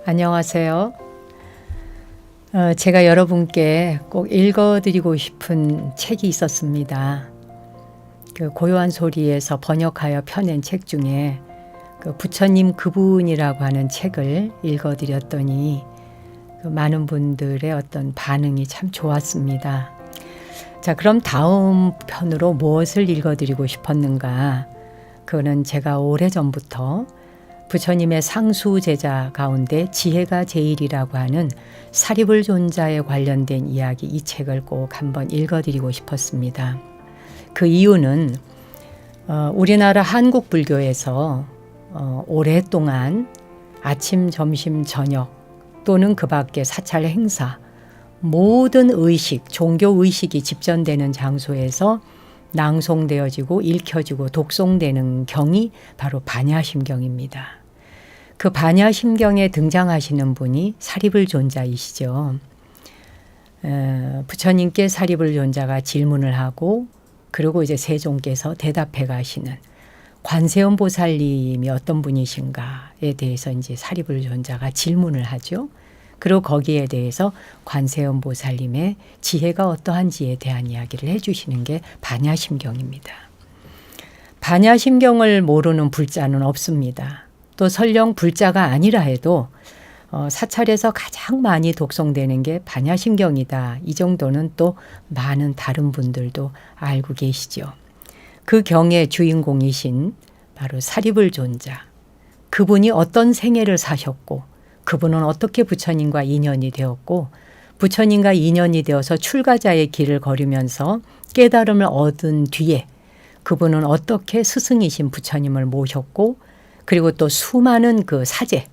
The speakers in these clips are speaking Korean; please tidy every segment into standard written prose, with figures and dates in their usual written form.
안녕하세요. 제가 여러분께 꼭 읽어드리고 싶은 책이 있었습니다. 그 고요한 소리에서 번역하여 펴낸 책 중에 그 부처님 그분이라고 하는 책을 읽어드렸더니 그 많은 분들의 어떤 반응이 참 좋았습니다. 자, 그럼 다음 편으로 무엇을 읽어드리고 싶었는가? 그거는 제가 오래전부터 부처님의 상수 제자 가운데 지혜가 제일이라고 하는 사리불존자에 관련된 이야기, 이 책을 꼭 한번 읽어드리고 싶었습니다. 그 이유는 우리나라 한국 불교에서 오랫동안 아침, 점심, 저녁 또는 그 밖에 사찰 행사, 모든 의식, 종교 의식이 집전되는 장소에서 낭송되어지고 읽혀지고 독송되는 경이 바로 반야심경입니다. 그 반야심경에 등장하시는 분이 사리불존자이시죠. 부처님께 사리불존자가 질문을 하고 그리고 이제 세종께서 대답해 가시는 관세음 보살님이 어떤 분이신가에 대해서 이제 사리불존자가 질문을 하죠. 그리고 거기에 대해서 관세음 보살님의 지혜가 어떠한지에 대한 이야기를 해주시는 게 반야심경입니다. 반야심경을 모르는 불자는 없습니다. 또 설령 불자가 아니라 해도 사찰에서 가장 많이 독송되는 게 반야심경이다. 이 정도는 또 많은 다른 분들도 알고 계시죠. 그 경의 주인공이신 바로 사리불존자. 그분이 어떤 생애를 사셨고 그분은 어떻게 부처님과 인연이 되었고 부처님과 인연이 되어서 출가자의 길을 걸으면서 깨달음을 얻은 뒤에 그분은 어떻게 스승이신 부처님을 모셨고 그리고 또 수많은 그 사제,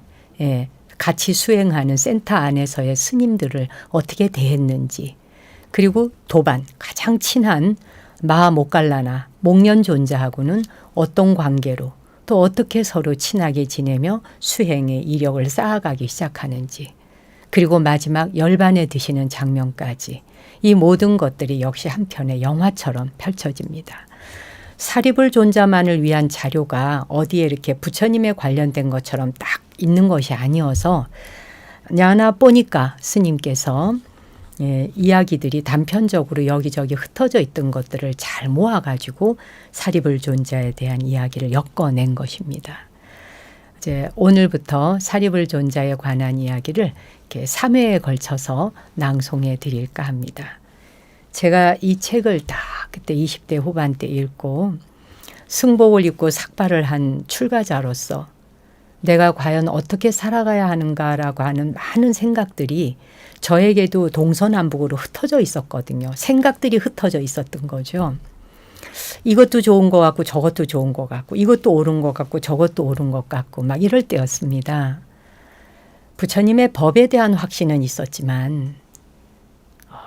같이 수행하는 센터 안에서의 스님들을 어떻게 대했는지 그리고 도반, 가장 친한 마하모갈라나 목련존자하고는 어떤 관계로 또 어떻게 서로 친하게 지내며 수행의 이력을 쌓아가기 시작하는지 그리고 마지막 열반에 드시는 장면까지 이 모든 것들이 역시 한 편의 영화처럼 펼쳐집니다. 사리불존자만을 위한 자료가 어디에 이렇게 부처님에 관련된 것처럼 딱 있는 것이 아니어서 야나 보니까 스님께서 이야기들이 단편적으로 여기저기 흩어져 있던 것들을 잘 모아가지고 사리불존자에 대한 이야기를 엮어낸 것입니다. 이제 오늘부터 사리불존자에 관한 이야기를 이렇게 3회에 걸쳐서 낭송해 드릴까 합니다. 제가 이 책을 다 그때 20대 후반때 읽고 승복을 입고 삭발을 한 출가자로서 내가 과연 어떻게 살아가야 하는가라고 하는 많은 생각들이 저에게도 동서남북으로 흩어져 있었거든요. 생각들이 흩어져 있었던 거죠. 이것도 좋은 것 같고 저것도 좋은 것 같고 이것도 옳은 것 같고 저것도 옳은 것 같고 막 이럴 때였습니다. 부처님의 법에 대한 확신은 있었지만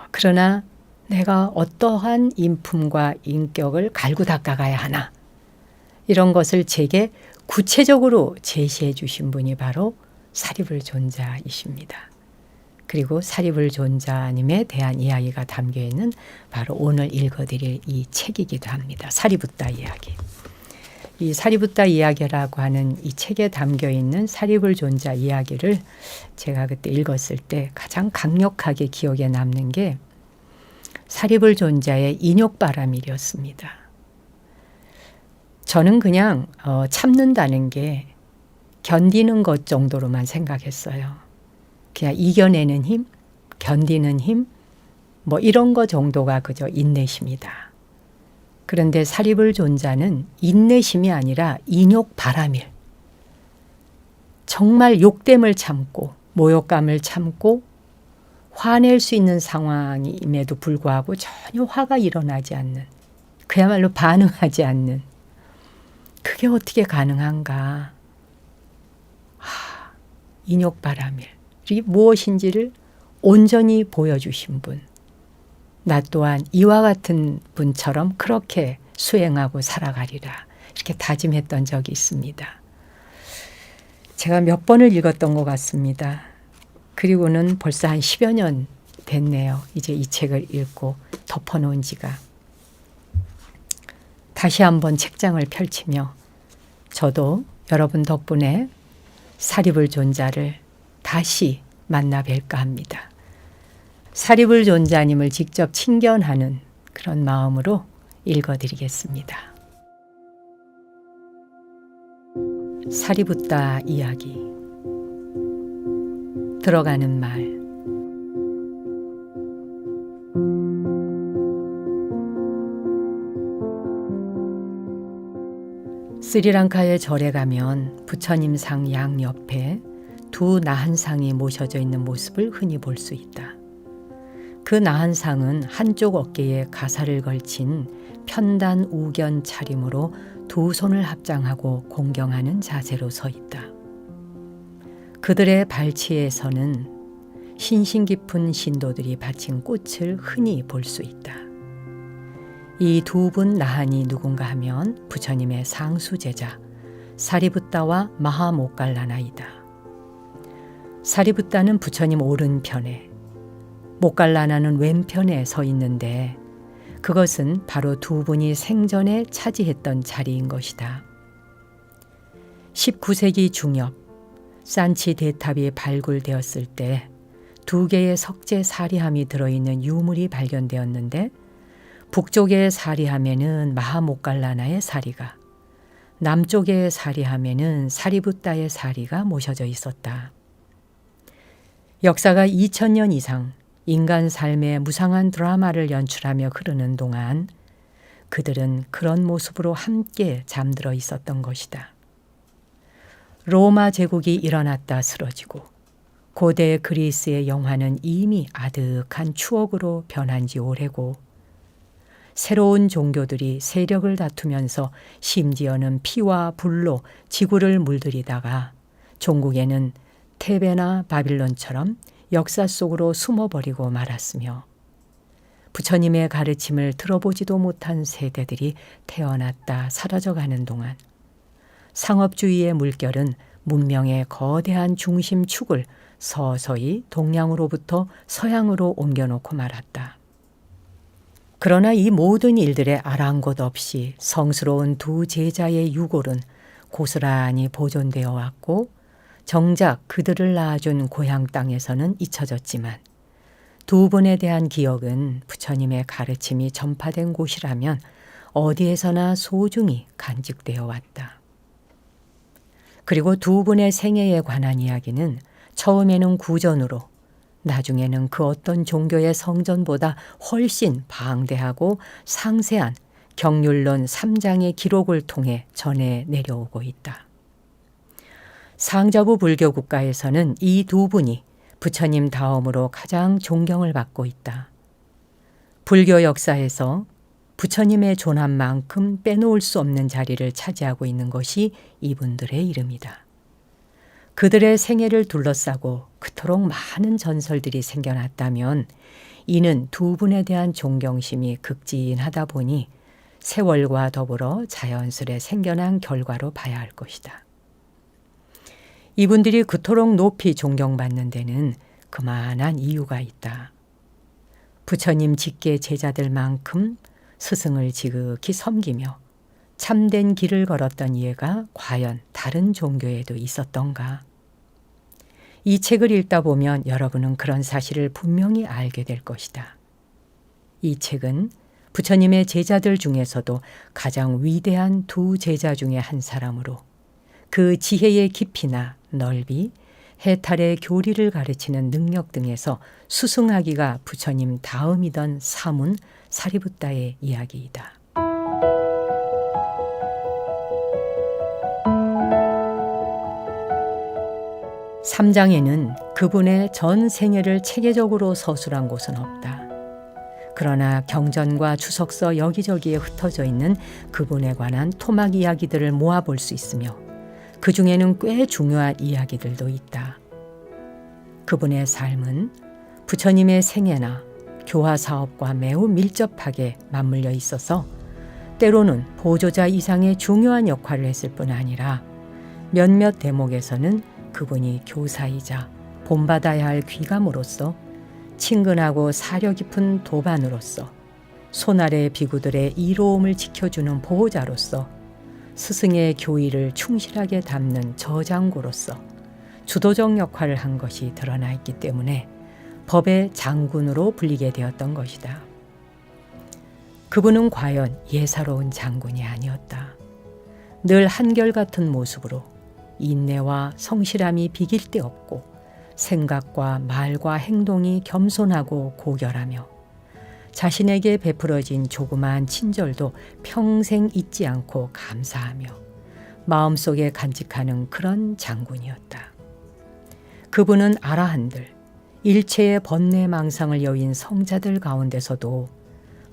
그러나 내가 어떠한 인품과 인격을 갈고 닦아가야 하나 이런 것을 제게 구체적으로 제시해 주신 분이 바로 사리불존자이십니다. 그리고 사리불존자님에 대한 이야기가 담겨있는 바로 오늘 읽어드릴 이 책이기도 합니다. 사리붓다 이야기. 이 사리붓다 이야기라고 하는 이 책에 담겨있는 사리불존자 이야기를 제가 그때 읽었을 때 가장 강력하게 기억에 남는 게 사리불존자의 인욕바라밀이었습니다. 저는 그냥 참는다는 게 견디는 것 정도로만 생각했어요. 그냥 이겨내는 힘, 견디는 힘, 뭐 이런 거 정도가 그저 인내심이다. 그런데 사리불존자는 인내심이 아니라 인욕바라밀. 정말 욕됨을 참고 모욕감을 참고 화낼 수 있는 상황임에도 불구하고 전혀 화가 일어나지 않는 그야말로 반응하지 않는 그게 어떻게 가능한가. 인욕바라밀이 무엇인지를 온전히 보여주신 분. 나 또한 이와 같은 분처럼 그렇게 수행하고 살아가리라. 이렇게 다짐했던 적이 있습니다. 제가 몇 번을 읽었던 것 같습니다. 그리고는 벌써 한 10여 년 됐네요. 이제 이 책을 읽고 덮어놓은 지가. 다시 한번 책장을 펼치며 저도 여러분 덕분에 사리불존자를 다시 만나 뵐까 합니다. 사리불 존자님을 직접 친견하는 그런 마음으로 읽어드리겠습니다. 사리붓다 이야기. 들어가는 말. 스리랑카의 절에 가면 부처님 상 양옆에 두 나한상이 모셔져 있는 모습을 흔히 볼 수 있다. 그 나한상은 한쪽 어깨에 가사를 걸친 편단 우견 차림으로 두 손을 합장하고 공경하는 자세로 서 있다. 그들의 발치에서는 신신 깊은 신도들이 바친 꽃을 흔히 볼 수 있다. 이 두 분 나한이 누군가 하면 부처님의 상수제자 사리붓다와 마하모갈라나이다. 사리붓다는 부처님 오른편에, 모갈라나는 왼편에 서 있는데 그것은 바로 두 분이 생전에 차지했던 자리인 것이다. 19세기 중엽 산치 대탑이 발굴되었을 때 두 개의 석재 사리함이 들어있는 유물이 발견되었는데 북쪽의 사리함에는 마하모갈라나의 사리가, 남쪽의 사리함에는 사리붓다의 사리가 모셔져 있었다. 역사가 2000년 이상 인간 삶의 무상한 드라마를 연출하며 흐르는 동안 그들은 그런 모습으로 함께 잠들어 있었던 것이다. 로마 제국이 일어났다 쓰러지고 고대 그리스의 영화는 이미 아득한 추억으로 변한 지 오래고 새로운 종교들이 세력을 다투면서 심지어는 피와 불로 지구를 물들이다가 종국에는 테베나 바빌론처럼 역사 속으로 숨어버리고 말았으며 부처님의 가르침을 들어보지도 못한 세대들이 태어났다 사라져가는 동안 상업주의의 물결은 문명의 거대한 중심축을 서서히 동양으로부터 서양으로 옮겨놓고 말았다. 그러나 이 모든 일들의 아랑곳 없이 성스러운 두 제자의 유골은 고스란히 보존되어 왔고 정작 그들을 낳아준 고향 땅에서는 잊혀졌지만 두 분에 대한 기억은 부처님의 가르침이 전파된 곳이라면 어디에서나 소중히 간직되어 왔다. 그리고 두 분의 생애에 관한 이야기는 처음에는 구전으로 나중에는 그 어떤 종교의 성전보다 훨씬 방대하고 상세한 경률론 3장의 기록을 통해 전해 내려오고 있다. 상자부 불교 국가에서는 이 두 분이 부처님 다음으로 가장 존경을 받고 있다. 불교 역사에서 부처님의 존함만큼 빼놓을 수 없는 자리를 차지하고 있는 것이 이분들의 이름이다. 그들의 생애를 둘러싸고 그토록 많은 전설들이 생겨났다면 이는 두 분에 대한 존경심이 극진하다 보니 세월과 더불어 자연스레 생겨난 결과로 봐야 할 것이다. 이분들이 그토록 높이 존경받는 데는 그만한 이유가 있다. 부처님 직계 제자들만큼 스승을 지극히 섬기며 참된 길을 걸었던 예가 과연 다른 종교에도 있었던가? 이 책을 읽다 보면 여러분은 그런 사실을 분명히 알게 될 것이다. 이 책은 부처님의 제자들 중에서도 가장 위대한 두 제자 중에 한 사람으로 그 지혜의 깊이나 넓이, 해탈의 교리를 가르치는 능력 등에서 수승하기가 부처님 다음이던 사문 사리붓다의 이야기이다. 3장에는 그분의 전 생애를 체계적으로 서술한 곳은 없다. 그러나 경전과 주석서 여기저기에 흩어져 있는 그분에 관한 토막 이야기들을 모아볼 수 있으며 그 중에는 꽤 중요한 이야기들도 있다. 그분의 삶은 부처님의 생애나 교화 사업과 매우 밀접하게 맞물려 있어서 때로는 보조자 이상의 중요한 역할을 했을 뿐 아니라 몇몇 대목에서는 그분이 교사이자 본받아야 할 귀감으로서 친근하고 사려 깊은 도반으로서 손아래 비구들의 이로움을 지켜주는 보호자로서 스승의 교의를 충실하게 담는 저장고로서 주도적 역할을 한 것이 드러나 있기 때문에 법의 장군으로 불리게 되었던 것이다. 그분은 과연 예사로운 장군이 아니었다. 늘 한결같은 모습으로 인내와 성실함이 비길 데 없고 생각과 말과 행동이 겸손하고 고결하며 자신에게 베풀어진 조그마한 친절도 평생 잊지 않고 감사하며 마음속에 간직하는 그런 장군이었다. 그분은 아라한들, 일체의 번뇌망상을 여인 성자들 가운데서도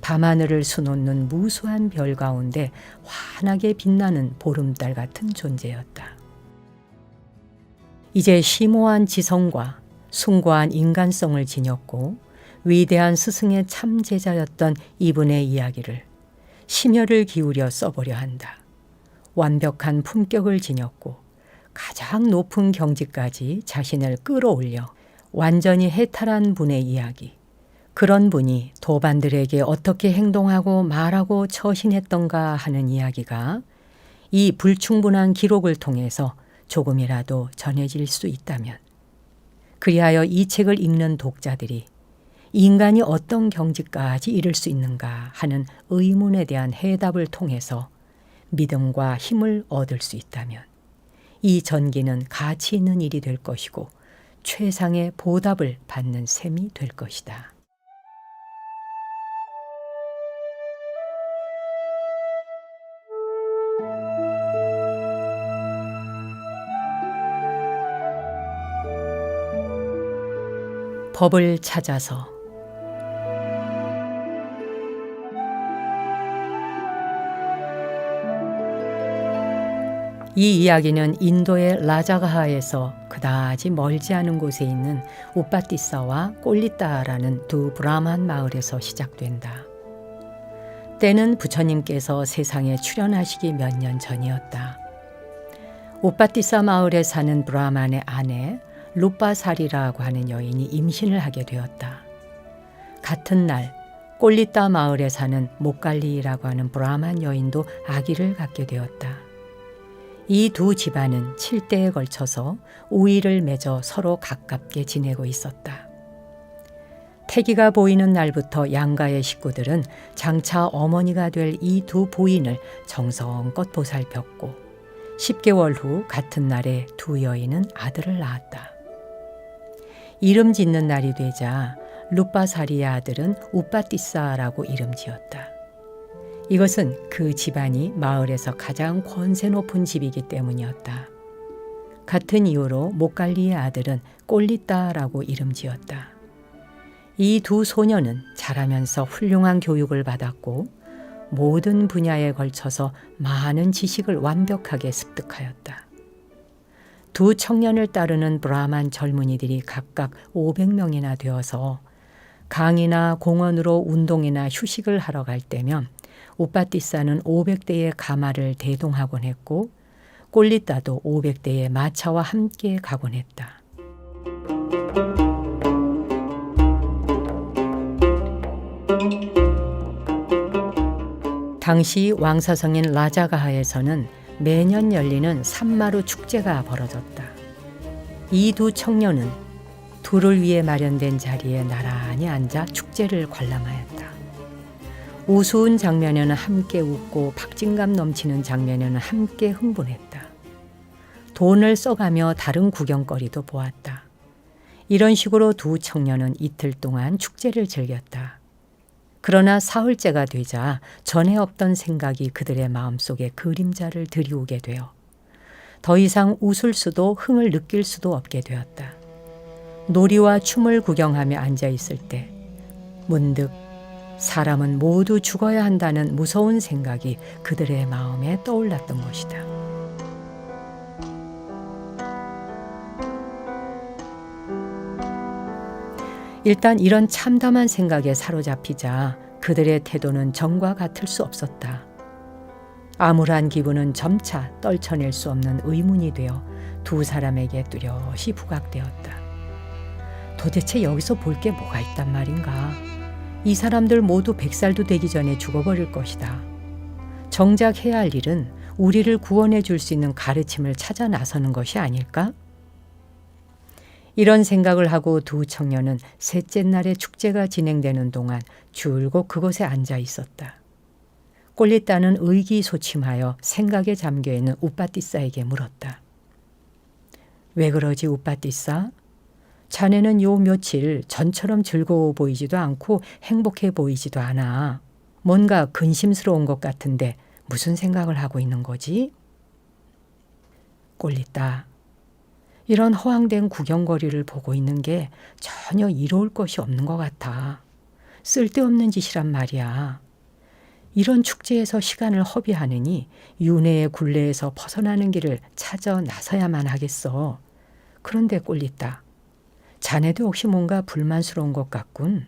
밤하늘을 수놓는 무수한 별 가운데 환하게 빛나는 보름달 같은 존재였다. 이제 심오한 지성과 숭고한 인간성을 지녔고 위대한 스승의 참제자였던 이분의 이야기를 심혈을 기울여 써보려 한다. 완벽한 품격을 지녔고 가장 높은 경지까지 자신을 끌어올려 완전히 해탈한 분의 이야기, 그런 분이 도반들에게 어떻게 행동하고 말하고 처신했던가 하는 이야기가 이 불충분한 기록을 통해서 조금이라도 전해질 수 있다면, 그리하여 이 책을 읽는 독자들이 인간이 어떤 경지까지 이를 수 있는가 하는 의문에 대한 해답을 통해서 믿음과 힘을 얻을 수 있다면 이 전기는 가치 있는 일이 될 것이고 최상의 보답을 받는 셈이 될 것이다. 법을 찾아서. 이 이야기는 인도의 라자가하에서 그다지 멀지 않은 곳에 있는 우빠티사와 꼴리따라는 두 브라만 마을에서 시작된다. 때는 부처님께서 세상에 출현하시기 몇 년 전이었다. 우빠티사 마을에 사는 브라만의 아내 루빠사리라고 하는 여인이 임신을 하게 되었다. 같은 날 꼴리따 마을에 사는 목갈리라고 하는 브라만 여인도 아기를 갖게 되었다. 이 두 집안은 7대에 걸쳐서 우위를 맺어 서로 가깝게 지내고 있었다. 태기가 보이는 날부터 양가의 식구들은 장차 어머니가 될 이 두 부인을 정성껏 보살폈고 10개월 후 같은 날에 두 여인은 아들을 낳았다. 이름 짓는 날이 되자 루빠사리의 아들은 우빠티사라고 이름 지었다. 이것은 그 집안이 마을에서 가장 권세 높은 집이기 때문이었다. 같은 이유로 목갈리의 아들은 꼴리따라고 이름 지었다. 이 두 소녀는 자라면서 훌륭한 교육을 받았고 모든 분야에 걸쳐서 많은 지식을 완벽하게 습득하였다. 두 청년을 따르는 브라만 젊은이들이 각각 500명이나 되어서 강이나 공원으로 운동이나 휴식을 하러 갈 때면 우빠티사는 500대의 가마를 대동하곤 했고 꼴리따도 500대의 마차와 함께 가곤 했다. 당시 왕사성인 라자가하에서는 매년 열리는 산마루 축제가 벌어졌다. 이 두 청년은 둘을 위해 마련된 자리에 나란히 앉아 축제를 관람하였다. 우스운 장면에는 함께 웃고 박진감 넘치는 장면에는 함께 흥분했다. 돈을 써가며 다른 구경거리도 보았다. 이런 식으로 두 청년은 이틀 동안 축제를 즐겼다. 그러나 사흘째가 되자 전에 없던 생각이 그들의 마음속에 그림자를 들이우게 되어 더 이상 웃을 수도 흥을 느낄 수도 없게 되었다. 놀이와 춤을 구경하며 앉아있을 때 문득 사람은 모두 죽어야 한다는 무서운 생각이 그들의 마음에 떠올랐던 것이다. 일단 이런 참담한 생각에 사로잡히자 그들의 태도는 전과 같을 수 없었다. 암울한 기분은 점차 떨쳐낼 수 없는 의문이 되어 두 사람에게 뚜렷이 부각되었다. 도대체 여기서 볼 게 뭐가 있단 말인가? 이 사람들 모두 100살도 되기 전에 죽어버릴 것이다. 정작 해야 할 일은 우리를 구원해 줄 수 있는 가르침을 찾아 나서는 것이 아닐까? 이런 생각을 하고 두 청년은 셋째 날의 축제가 진행되는 동안 줄곧 그곳에 앉아 있었다. 꼴리따는 의기소침하여 생각에 잠겨있는 우빠띠싸에게 물었다. 왜 그러지 우빠띠싸? 자네는 요 며칠 전처럼 즐거워 보이지도 않고 행복해 보이지도 않아. 뭔가 근심스러운 것 같은데 무슨 생각을 하고 있는 거지? 꼴리따, 이런 허황된 구경거리를 보고 있는 게 전혀 이로울 것이 없는 것 같아. 쓸데없는 짓이란 말이야. 이런 축제에서 시간을 허비하느니 윤회의 굴레에서 벗어나는 길을 찾아 나서야만 하겠어. 그런데 꼴리따, 자네도 혹시 뭔가 불만스러운 것 같군.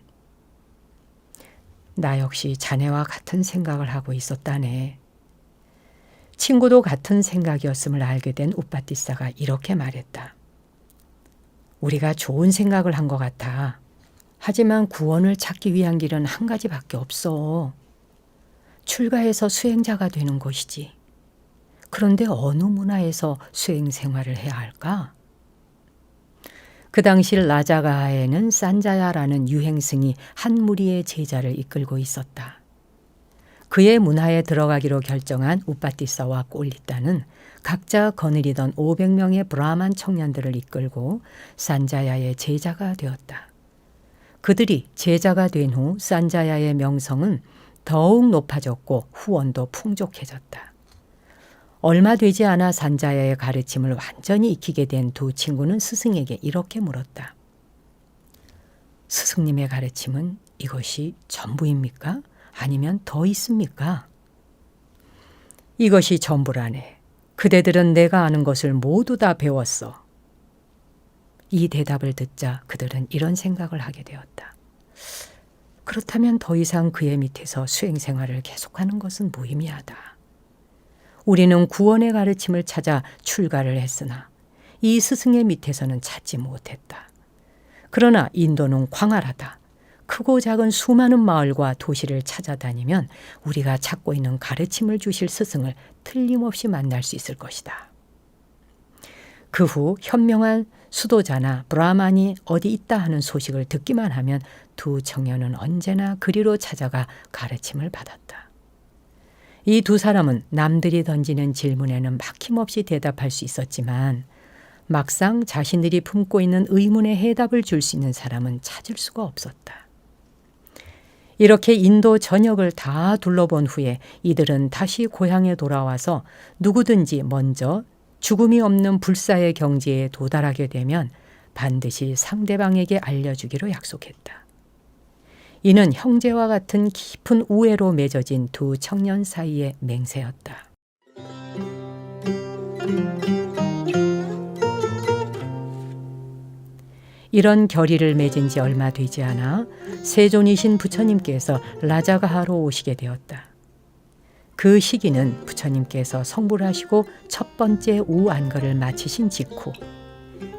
나 역시 자네와 같은 생각을 하고 있었다네. 친구도 같은 생각이었음을 알게 된 우빠띠싸가 이렇게 말했다. 우리가 좋은 생각을 한 것 같아. 하지만 구원을 찾기 위한 길은 한 가지밖에 없어. 출가해서 수행자가 되는 것이지. 그런데 어느 문화에서 수행 생활을 해야 할까? 그 당시 라자가하에는 산자야라는 유행승이 한 무리의 제자를 이끌고 있었다. 그의 문화에 들어가기로 결정한 우빠띠싸와 꼴리따는 각자 거느리던 500명의 브라만 청년들을 이끌고 산자야의 제자가 되었다. 그들이 제자가 된 후 산자야의 명성은 더욱 높아졌고 후원도 풍족해졌다. 얼마 되지 않아 산자야의 가르침을 완전히 익히게 된 두 친구는 스승에게 이렇게 물었다. 스승님의 가르침은 이것이 전부입니까? 아니면 더 있습니까? 이것이 전부라네. 그대들은 내가 아는 것을 모두 다 배웠어. 이 대답을 듣자 그들은 이런 생각을 하게 되었다. 그렇다면 더 이상 그의 밑에서 수행 생활을 계속하는 것은 무의미하다. 우리는 구원의 가르침을 찾아 출가를 했으나 이 스승의 밑에서는 찾지 못했다. 그러나 인도는 광활하다. 크고 작은 수많은 마을과 도시를 찾아다니면 우리가 찾고 있는 가르침을 주실 스승을 틀림없이 만날 수 있을 것이다. 그 후 현명한 수도자나 브라만이 어디 있다 하는 소식을 듣기만 하면 두 청년은 언제나 그리로 찾아가 가르침을 받았다. 이 두 사람은 남들이 던지는 질문에는 막힘없이 대답할 수 있었지만 막상 자신들이 품고 있는 의문에 해답을 줄 수 있는 사람은 찾을 수가 없었다. 이렇게 인도 전역을 다 둘러본 후에 이들은 다시 고향에 돌아와서 누구든지 먼저 죽음이 없는 불사의 경지에 도달하게 되면 반드시 상대방에게 알려주기로 약속했다. 이는 형제와 같은 깊은 우애로 맺어진 두 청년 사이의 맹세였다. 이런 결의를 맺은 지 얼마 되지 않아 세존이신 부처님께서 라자가하로 오시게 되었다. 그 시기는 부처님께서 성불 하시고 첫 번째 우안거를 마치신 직후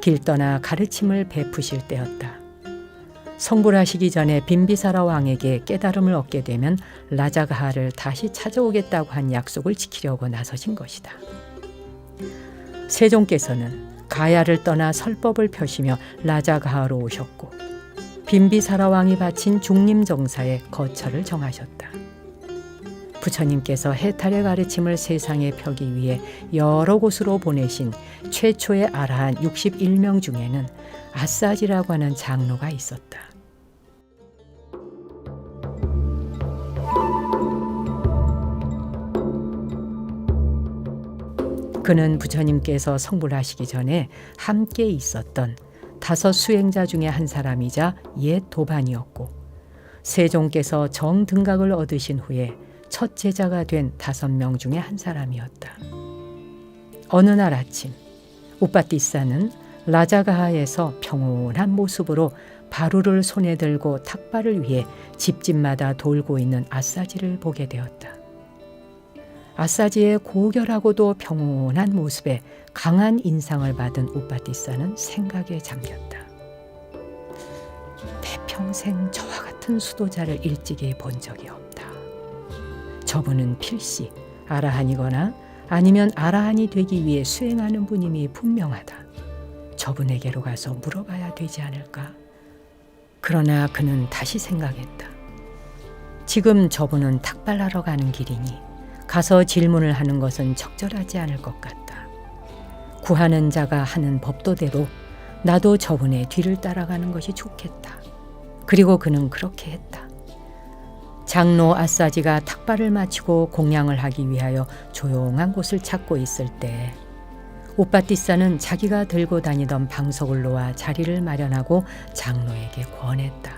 길 떠나 가르침을 베푸실 때였다. 성불하시기 전에 빈비사라 왕에게 깨달음을 얻게 되면 라자가하를 다시 찾아오겠다고 한 약속을 지키려고 나서신 것이다. 세종께서는 가야를 떠나 설법을 펴시며 라자가하로 오셨고 빈비사라 왕이 바친 중림정사에 거처를 정하셨다. 부처님께서 해탈의 가르침을 세상에 펴기 위해 여러 곳으로 보내신 최초의 아라한 61명 중에는 아싸지라고 하는 장로가 있었다. 그는 부처님께서 성불하시기 전에 함께 있었던 5 수행자 중에 한 사람이자 옛 도반이었고 세종께서 정등각을 얻으신 후에 첫 제자가 된 5명 중에 한 사람이었다. 어느 날 아침 우빠띠싸는 라자가하에서 평온한 모습으로 바루를 손에 들고 탁발을 위해 집집마다 돌고 있는 아싸지를 보게 되었다. 아싸지의 고결하고도 평온한 모습에 강한 인상을 받은 우빠띠싸는 생각에 잠겼다. 내 평생 저와 같은 수도자를 일찍이 본 적이 없다. 저분은 필시 아라한이거나 아니면 아라한이 되기 위해 수행하는 분임이 분명하다. 저분에게로 가서 물어봐야 되지 않을까? 그러나 그는 다시 생각했다. 지금 저분은 탁발하러 가는 길이니 가서 질문을 하는 것은 적절하지 않을 것 같다. 구하는 자가 하는 법도대로 나도 저분의 뒤를 따라가는 것이 좋겠다. 그리고 그는 그렇게 했다. 장로 아싸지가 탁발을 마치고 공양을 하기 위하여 조용한 곳을 찾고 있을 때 오빠띠사는 자기가 들고 다니던 방석을 놓아 자리를 마련하고 장로에게 권했다.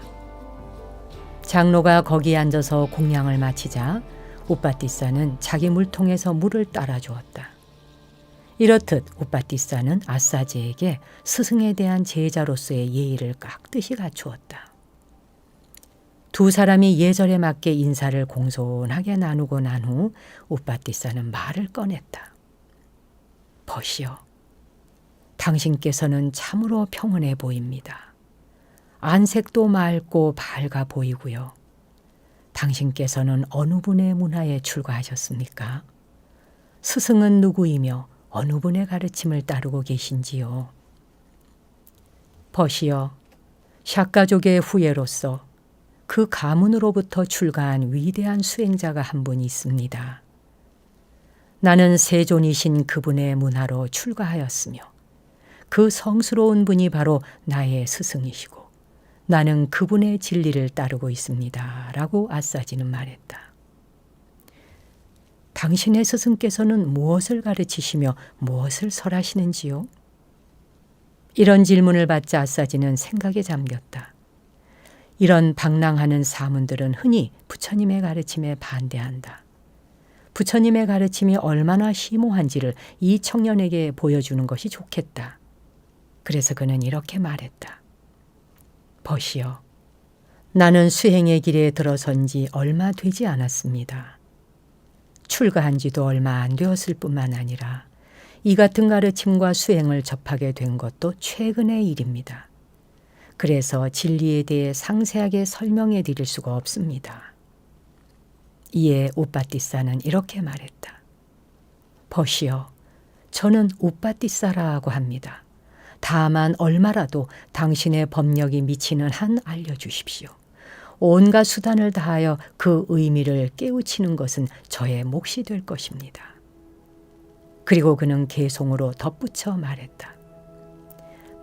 장로가 거기에 앉아서 공양을 마치자 오빠띠사는 자기 물통에서 물을 따라 주었다. 이렇듯 오빠띠사는 아싸지에게 스승에 대한 제자로서의 예의를 깍듯이 갖추었다. 두 사람이 예절에 맞게 인사를 공손하게 나누고 난 후 오빠띠사는 말을 꺼냈다. 보시오. 당신께서는 참으로 평온해 보입니다. 안색도 맑고 밝아 보이고요. 당신께서는 어느 분의 문화에 출가하셨습니까? 스승은 누구이며 어느 분의 가르침을 따르고 계신지요? 보시오. 샤가족의 후예로서 그 가문으로부터 출가한 위대한 수행자가 한 분 있습니다. 나는 세존이신 그분의 문화로 출가하였으며 그 성스러운 분이 바로 나의 스승이시고 나는 그분의 진리를 따르고 있습니다. 라고 아싸지는 말했다. 당신의 스승께서는 무엇을 가르치시며 무엇을 설하시는지요? 이런 질문을 받자 아싸지는 생각에 잠겼다. 이런 방랑하는 사문들은 흔히 부처님의 가르침에 반대한다. 부처님의 가르침이 얼마나 심오한지를 이 청년에게 보여주는 것이 좋겠다. 그래서 그는 이렇게 말했다. 보시오. 나는 수행의 길에 들어선 지 얼마 되지 않았습니다. 출가한 지도 얼마 안 되었을 뿐만 아니라 이 같은 가르침과 수행을 접하게 된 것도 최근의 일입니다. 그래서 진리에 대해 상세하게 설명해 드릴 수가 없습니다. 이에 오빠띠사는 이렇게 말했다. 보시오. 저는 오빠띠사라고 합니다. 다만 얼마라도 당신의 법력이 미치는 한 알려주십시오. 온갖 수단을 다하여 그 의미를 깨우치는 것은 저의 몫이 될 것입니다. 그리고 그는 개송으로 덧붙여 말했다.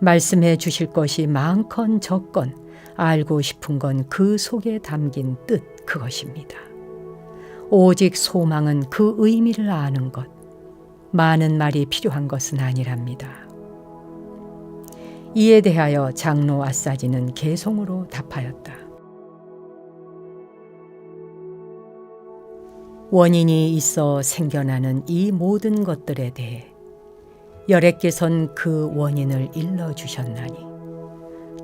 말씀해 주실 것이 많건 적건 알고 싶은 건 그 속에 담긴 뜻 그것입니다. 오직 소망은 그 의미를 아는 것, 많은 말이 필요한 것은 아니랍니다. 이에 대하여 장로 아싸지는 개송으로 답하였다. 원인이 있어 생겨나는 이 모든 것들에 대해 열애께서는 그 원인을 일러주셨나니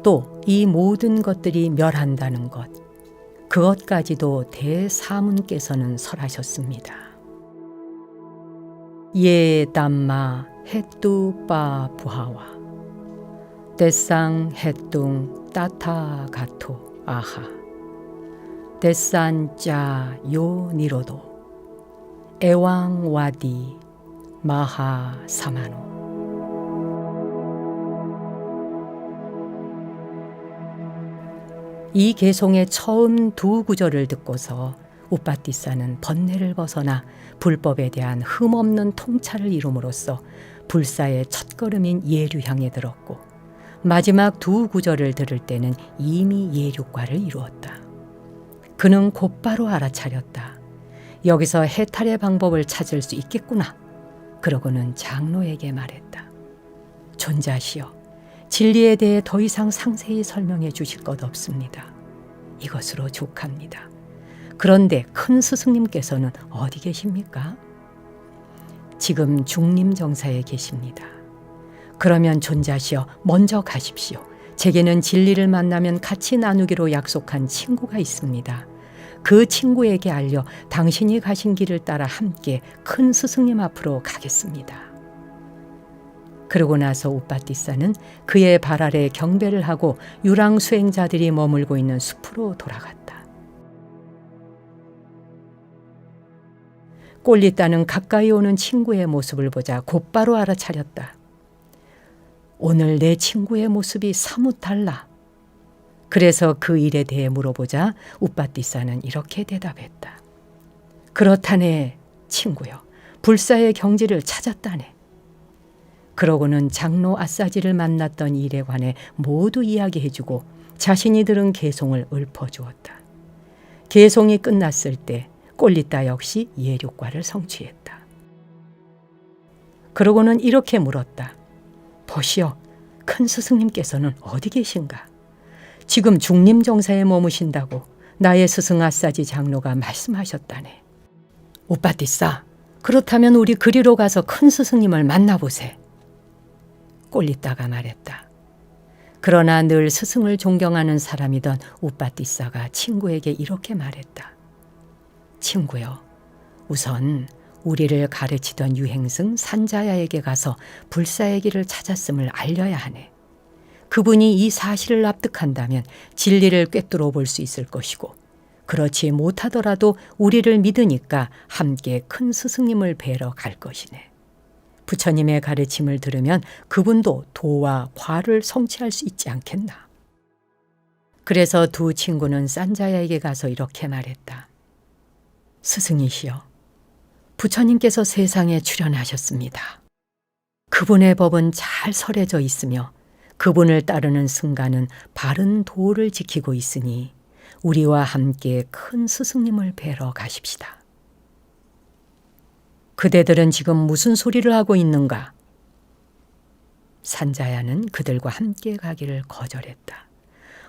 또 이 모든 것들이 멸한다는 것, 그것까지도 대사문께서는 설하셨습니다. 예 담마 햇뚜빠 부하와 데상 햇둥 따타 가토 아하 데산 짜요 니로도 에왕 와디 마하 사마노. 이 개송의 처음 두 구절을 듣고서 우빠띠사는 번뇌를 벗어나 불법에 대한 흠없는 통찰을 이룸으로써 불사의 첫걸음인 예류향에 들었고 마지막 두 구절을 들을 때는 이미 예류과를 이루었다. 그는 곧바로 알아차렸다. 여기서 해탈의 방법을 찾을 수 있겠구나. 그러고는 장로에게 말했다. 존자시여, 진리에 대해 더 이상 상세히 설명해 주실 것 없습니다. 이것으로 족합니다. 그런데 큰 스승님께서는 어디 계십니까? 지금 중림정사에 계십니다. 그러면 존자시여 먼저 가십시오. 제게는 진리를 만나면 같이 나누기로 약속한 친구가 있습니다. 그 친구에게 알려 당신이 가신 길을 따라 함께 큰 스승님 앞으로 가겠습니다. 그러고 나서 우빠띠사는 그의 발 아래 경배를 하고 유랑 수행자들이 머물고 있는 숲으로 돌아갔다. 꼴리따는 가까이 오는 친구의 모습을 보자 곧바로 알아차렸다. 오늘 내 친구의 모습이 사뭇 달라. 그래서 그 일에 대해 물어보자 우빠띠사는 이렇게 대답했다. 그렇다네 친구여. 불사의 경지를 찾았다네. 그러고는 장로 아싸지를 만났던 일에 관해 모두 이야기해주고 자신이 들은 개송을 읊어주었다. 개송이 끝났을 때 꼴리따 역시 예륙과를 성취했다. 그러고는 이렇게 물었다. 보시오, 큰 스승님께서는 어디 계신가? 지금 중림정사에 머무신다고 나의 스승 아싸지 장로가 말씀하셨다네. 우빠띠싸, 그렇다면 우리 그리로 가서 큰 스승님을 만나보세. 꼴리따가 말했다. 그러나 늘 스승을 존경하는 사람이던 우빠띠싸가 친구에게 이렇게 말했다. 친구여, 우선 우리를 가르치던 유행승 산자야에게 가서 불사의 길을 찾았음을 알려야 하네. 그분이 이 사실을 납득한다면 진리를 꿰뚫어 볼 수 있을 것이고, 그렇지 못하더라도 우리를 믿으니까 함께 큰 스승님을 뵈러 갈 것이네. 부처님의 가르침을 들으면 그분도 도와 과를 성취할 수 있지 않겠나. 그래서 두 친구는 산자야에게 가서 이렇게 말했다. 스승이시여, 부처님께서 세상에 출현하셨습니다. 그분의 법은 잘 설해져 있으며 그분을 따르는 승가는 바른 도를 지키고 있으니 우리와 함께 큰 스승님을 뵈러 가십시다. 그대들은 지금 무슨 소리를 하고 있는가? 산자야는 그들과 함께 가기를 거절했다.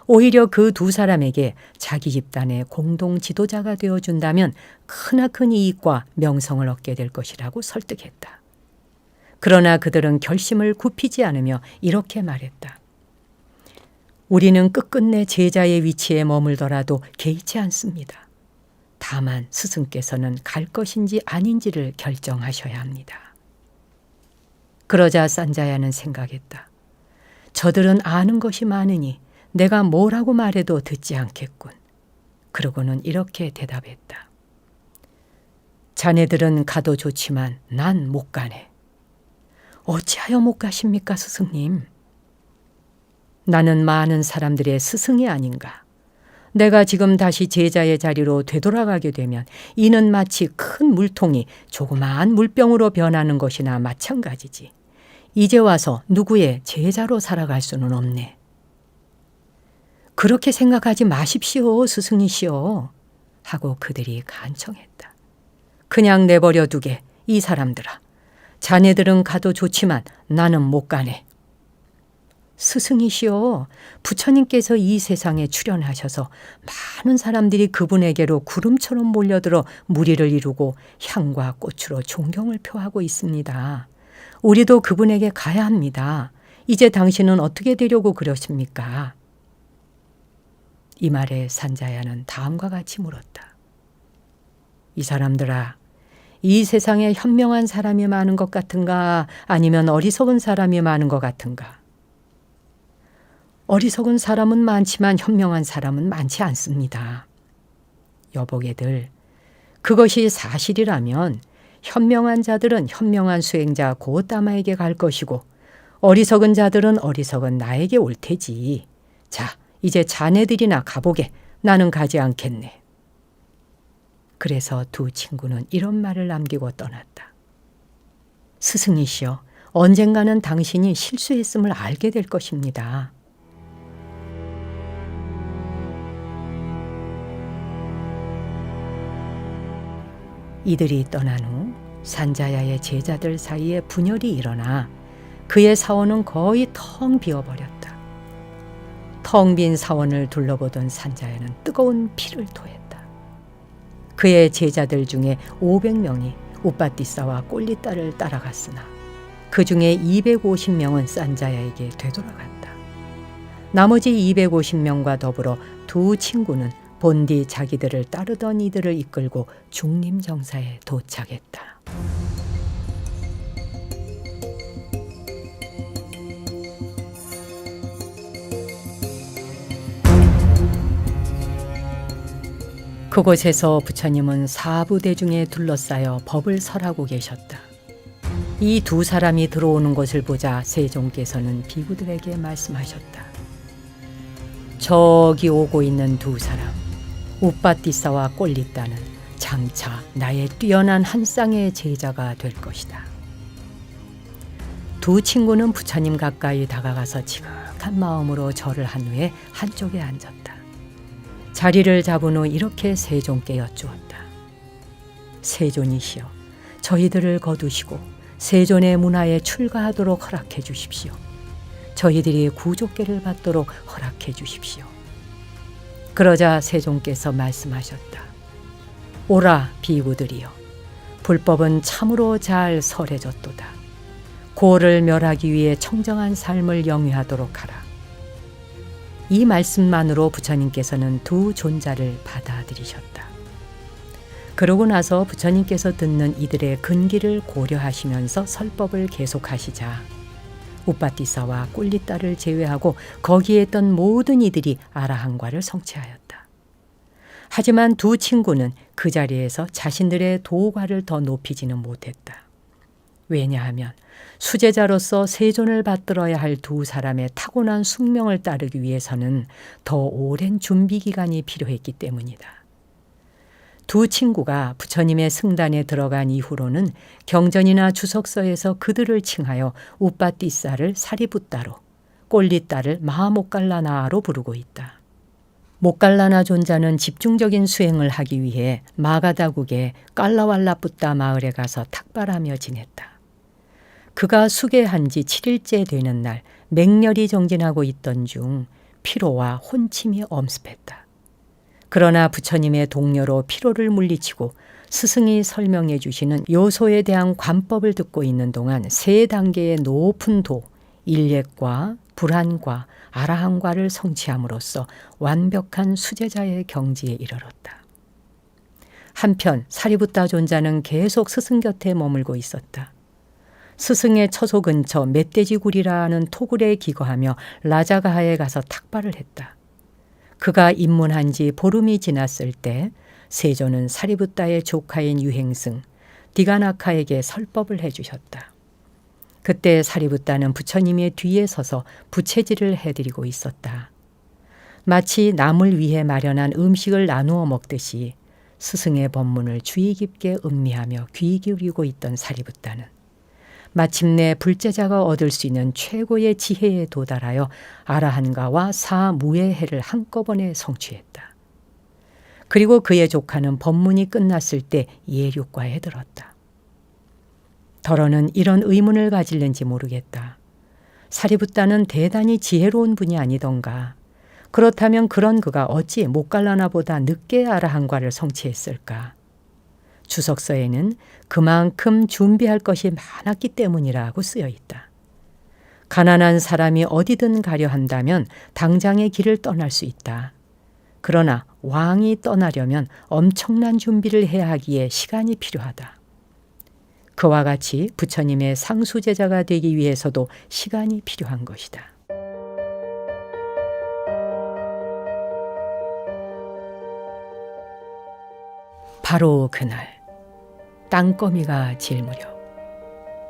오히려 그 두 사람에게 자기 집단의 공동 지도자가 되어준다면 크나큰 이익과 명성을 얻게 될 것이라고 설득했다. 그러나 그들은 결심을 굽히지 않으며 이렇게 말했다. 우리는 끝끝내 제자의 위치에 머물더라도 개의치 않습니다. 다만 스승께서는 갈 것인지 아닌지를 결정하셔야 합니다. 그러자 산자야는 생각했다. 저들은 아는 것이 많으니 내가 뭐라고 말해도 듣지 않겠군. 그러고는 이렇게 대답했다. 자네들은 가도 좋지만 난 못 가네. 어찌하여 못 가십니까, 스승님? 나는 많은 사람들의 스승이 아닌가. 내가 지금 다시 제자의 자리로 되돌아가게 되면 이는 마치 큰 물통이 조그마한 물병으로 변하는 것이나 마찬가지지. 이제 와서 누구의 제자로 살아갈 수는 없네. 그렇게 생각하지 마십시오, 스승이시여. 하고 그들이 간청했다. 그냥 내버려 두게, 이 사람들아. 자네들은 가도 좋지만 나는 못 가네. 스승이시여, 부처님께서 이 세상에 출현하셔서 많은 사람들이 그분에게로 구름처럼 몰려들어 무리를 이루고 향과 꽃으로 존경을 표하고 있습니다. 우리도 그분에게 가야 합니다. 이제 당신은 어떻게 되려고 그러십니까? 이 말에 산자야는 다음과 같이 물었다. 이 사람들아, 이 세상에 현명한 사람이 많은 것 같은가, 아니면 어리석은 사람이 많은 것 같은가? 어리석은 사람은 많지만 현명한 사람은 많지 않습니다. 여보게들, 그것이 사실이라면 현명한 자들은 현명한 수행자 고따마에게 갈 것이고 어리석은 자들은 어리석은 나에게 올 테지. 자, 이제 자네들이나 가보게. 나는 가지 않겠네. 그래서 두 친구는 이런 말을 남기고 떠났다. 스승이시여, 언젠가는 당신이 실수했음을 알게 될 것입니다. 이들이 떠난 후 산자야의 제자들 사이에 분열이 일어나 그의 사원은 거의 텅 비어버렸다. 텅 빈 사원을 둘러보던 산자야는 뜨거운 피를 토했다. 그의 제자들 중에 500명이 우빠띠싸와 꼴리따를 따라갔으나 그 중에 250명은 산자야에게 되돌아갔다. 나머지 250명과 더불어 두 친구는 본디 자기들을 따르던 이들을 이끌고 중림정사에 도착했다. 그곳에서 부처님은 사부대중에 둘러싸여 법을 설하고 계셨다. 이 두 사람이 들어오는 것을 보자 세종께서는 비구들에게 말씀하셨다. 저기 오고 있는 두 사람, 우빠띠사와 꼴리따는 장차 나의 뛰어난 한 쌍의 제자가 될 것이다. 두 친구는 부처님 가까이 다가가서 지극한 마음으로 절을 한 후에 한쪽에 앉았다. 자리를 잡은 후 이렇게 세존께 여쭈었다. 세존이시여, 저희들을 거두시고 세존의 문화에 출가하도록 허락해 주십시오. 저희들이 구족계를 받도록 허락해 주십시오. 그러자 세존께서 말씀하셨다. 오라 비구들이여, 불법은 참으로 잘 설해졌도다. 고를 멸하기 위해 청정한 삶을 영위하도록 하라. 이 말씀만으로 부처님께서는 두 존자를 받아들이셨다. 그러고 나서 부처님께서 듣는 이들의 근기를 고려하시면서 설법을 계속하시자 우빠띠사와 꿀리따를 제외하고 거기에 있던 모든 이들이 아라한과를 성취하였다. 하지만 두 친구는 그 자리에서 자신들의 도과를 더 높이지는 못했다. 왜냐하면 수제자로서 세존을 받들어야 할 두 사람의 타고난 숙명을 따르기 위해서는 더 오랜 준비 기간이 필요했기 때문이다. 두 친구가 부처님의 승단에 들어간 이후로는 경전이나 주석서에서 그들을 칭하여 우빠띠사를 사리붓다로, 꼴리따를 마하모칼라나로 부르고 있다. 모칼라나 존자는 집중적인 수행을 하기 위해 마가다국의 깔라왈라뿌따 마을에 가서 탁발하며 지냈다. 그가 수계한 지 7일째 되는 날 맹렬히 정진하고 있던 중 피로와 혼침이 엄습했다. 그러나 부처님의 동료로 피로를 물리치고 스승이 설명해 주시는 요소에 대한 관법을 듣고 있는 동안 세 단계의 높은 도, 일예과, 불한과, 아라한과를 성취함으로써 완벽한 수제자의 경지에 이르렀다. 한편 사리붓다 존자는 계속 스승 곁에 머물고 있었다. 스승의 처소 근처 멧돼지굴이라는 토굴에 기거하며 라자가하에 가서 탁발을 했다. 그가 입문한 지 보름이 지났을 때 세존은 사리붓다의 조카인 유행승 디가나카에게 설법을 해주셨다. 그때 사리붓다는 부처님의 뒤에 서서 부채질을 해드리고 있었다. 마치 남을 위해 마련한 음식을 나누어 먹듯이 스승의 법문을 주의 깊게 음미하며 귀 기울이고 있던 사리붓다는 마침내 불제자가 얻을 수 있는 최고의 지혜에 도달하여 아라한가와 사무예해를 한꺼번에 성취했다. 그리고 그의 조카는 법문이 끝났을 때 예륙과에 들었다. 더러는 이런 의문을 가질는지 모르겠다. 사리붓다는 대단히 지혜로운 분이 아니던가. 그렇다면 그런 그가 어찌 모칼라나보다 늦게 아라한과를 성취했을까? 주석서에는 그만큼 준비할 것이 많았기 때문이라고 쓰여 있다. 가난한 사람이 어디든 가려 한다면 당장의 길을 떠날 수 있다. 그러나 왕이 떠나려면 엄청난 준비를 해야 하기에 시간이 필요하다. 그와 같이 부처님의 상수제자가 되기 위해서도 시간이 필요한 것이다. 바로 그날 땅거미가 질 무렵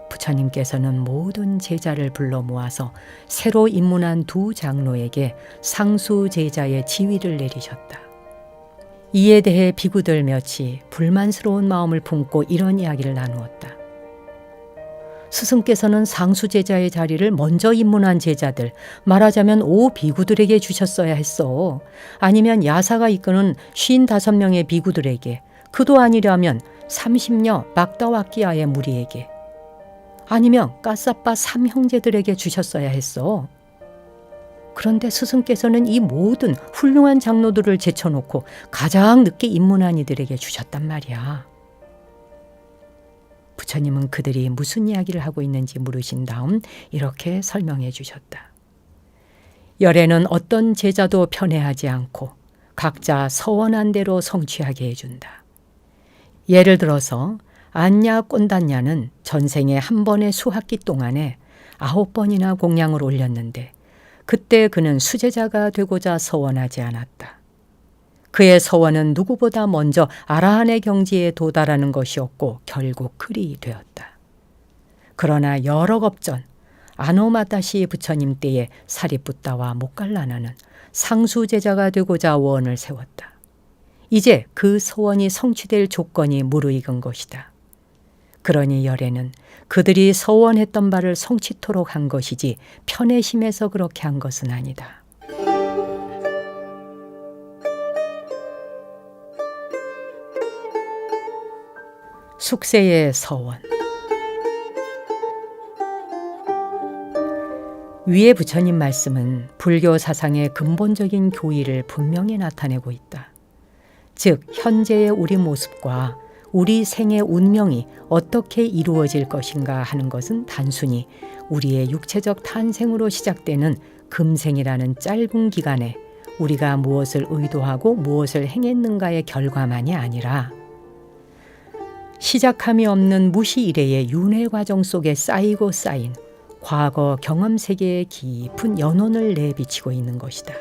부처님께서는 모든 제자를 불러 모아서 새로 입문한 두 장로에게 상수 제자의 지위를 내리셨다. 이에 대해 비구들 몇이 불만스러운 마음을 품고 이런 이야기를 나누었다. 스승께서는 상수 제자의 자리를 먼저 입문한 제자들, 말하자면 5비구들에게 주셨어야 했어. 아니면 야사가 이끄는 55명의 비구들에게, 그도 아니라면 30여 막다와끼아의 무리에게, 아니면 까사빠 3형제들에게 주셨어야 했어. 그런데 스승께서는 이 모든 훌륭한 장로들을 제쳐놓고 가장 늦게 입문한 이들에게 주셨단 말이야. 부처님은 그들이 무슨 이야기를 하고 있는지 물으신 다음 이렇게 설명해 주셨다. 열애는 어떤 제자도 편애하지 않고 각자 서원한 대로 성취하게 해준다. 예를 들어서 안냐 꼰단냐는 전생에 한 번의 수학기 동안에 9번이나 공양을 올렸는데 그때 그는 수제자가 되고자 서원하지 않았다. 그의 서원은 누구보다 먼저 아라한의 경지에 도달하는 것이었고 결국 그리 되었다. 그러나 여러 겁전 아노마다시 부처님 때에 사리붓다와 모갈라나는 상수제자가 되고자 원을 세웠다. 이제 그 소원이 성취될 조건이 무르익은 것이다. 그러니 열애는 그들이 서원했던 바를 성취토록 한 것이지 편애심에서 그렇게 한 것은 아니다. 숙세의 서원. 위의 부처님 말씀은 불교 사상의 근본적인 교의를 분명히 나타내고 있다. 즉 현재의 우리 모습과 우리 생의 운명이 어떻게 이루어질 것인가 하는 것은 단순히 우리의 육체적 탄생으로 시작되는 금생이라는 짧은 기간에 우리가 무엇을 의도하고 무엇을 행했는가의 결과만이 아니라 시작함이 없는 무시 이래의 윤회 과정 속에 쌓이고 쌓인 과거 경험 세계의 깊은 연원을 내비치고 있는 것이다.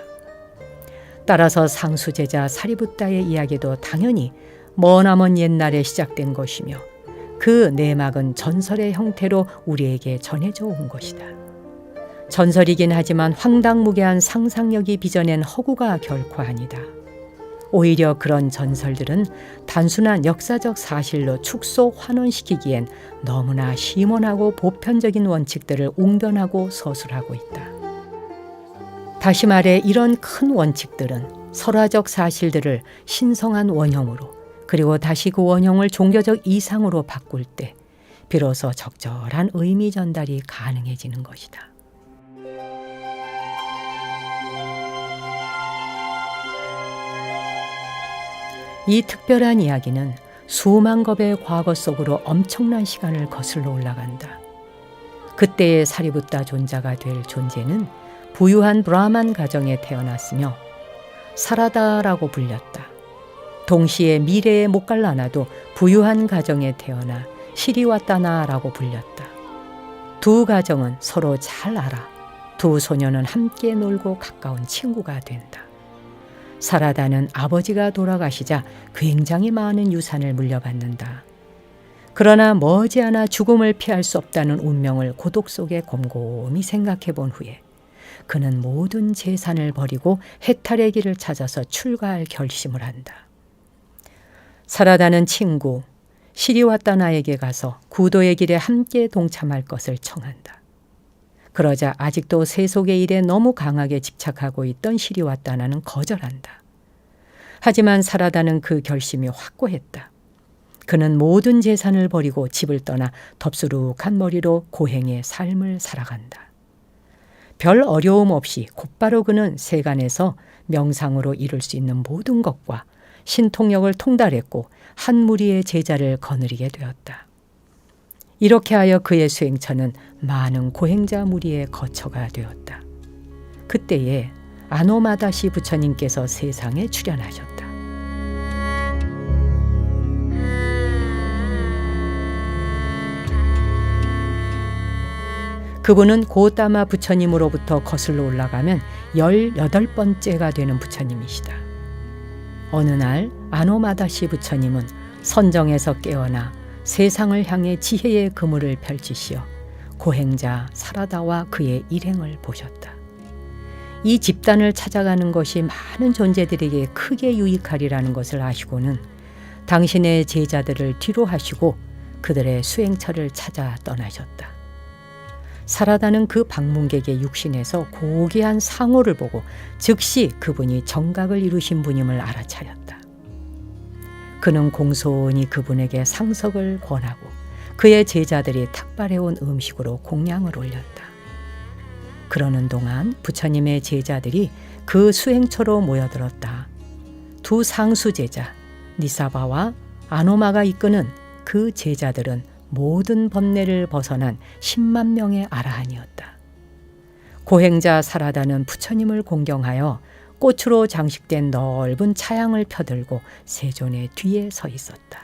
따라서 상수제자 사리붓다의 이야기도 당연히 머나먼 옛날에 시작된 것이며 그 내막은 전설의 형태로 우리에게 전해져 온 것이다. 전설이긴 하지만 황당무계한 상상력이 빚어낸 허구가 결코 아니다. 오히려 그런 전설들은 단순한 역사적 사실로 축소 환원시키기엔 너무나 심원하고 보편적인 원칙들을 웅변하고 서술하고 있다. 다시 말해 이런 큰 원칙들은 설화적 사실들을 신성한 원형으로 그리고 다시 그 원형을 종교적 이상으로 바꿀 때 비로소 적절한 의미 전달이 가능해지는 것이다. 이 특별한 이야기는 수만 겁의 과거 속으로 엄청난 시간을 거슬러 올라간다. 그때의 사리붓다 존자가 될 존재는 부유한 브라만 가정에 태어났으며 사라다라고 불렸다. 동시에 미래의 모갈라나도 부유한 가정에 태어나 시리와따나라고 불렸다. 두 가정은 서로 잘 알아 두 소녀는 함께 놀고 가까운 친구가 된다. 사라다는 아버지가 돌아가시자 굉장히 많은 유산을 물려받는다. 그러나 머지않아 죽음을 피할 수 없다는 운명을 고독 속에 곰곰이 생각해 본 후에 그는 모든 재산을 버리고 해탈의 길을 찾아서 출가할 결심을 한다. 사라다는 친구 시리와따나에게 가서 구도의 길에 함께 동참할 것을 청한다. 그러자 아직도 세속의 일에 너무 강하게 집착하고 있던 시리와따나는 거절한다. 하지만 사라다는 그 결심이 확고했다. 그는 모든 재산을 버리고 집을 떠나 덥수룩한 머리로 고행의 삶을 살아간다. 별 어려움 없이 곧바로 그는 세간에서 명상으로 이룰 수 있는 모든 것과 신통력을 통달했고 한 무리의 제자를 거느리게 되었다. 이렇게 하여 그의 수행처는 많은 고행자 무리의 거처가 되었다. 그때에 아노마다시 부처님께서 세상에 출현하셨다. 그분은 고따마 부처님으로부터 거슬러 올라가면 18번째가 되는 부처님이시다. 어느 날 아노마다시 부처님은 선정에서 깨어나 세상을 향해 지혜의 그물을 펼치시어 고행자 사라다와 그의 일행을 보셨다. 이 집단을 찾아가는 것이 많은 존재들에게 크게 유익하리라는 것을 아시고는 당신의 제자들을 뒤로 하시고 그들의 수행처를 찾아 떠나셨다. 사라다는 그 방문객의 육신에서 고귀한 상호를 보고 즉시 그분이 정각을 이루신 분임을 알아차렸다. 그는 공손히 그분에게 상석을 권하고 그의 제자들이 탁발해온 음식으로 공양을 올렸다. 그러는 동안 부처님의 제자들이 그 수행처로 모여들었다. 두 상수 제자 니사바와 아노마가 이끄는 그 제자들은 모든 번뇌를 벗어난 10만 명의 아라한이었다. 고행자 사라다는 부처님을 공경하여 꽃으로 장식된 넓은 차양을 펴들고 세존의 뒤에 서 있었다.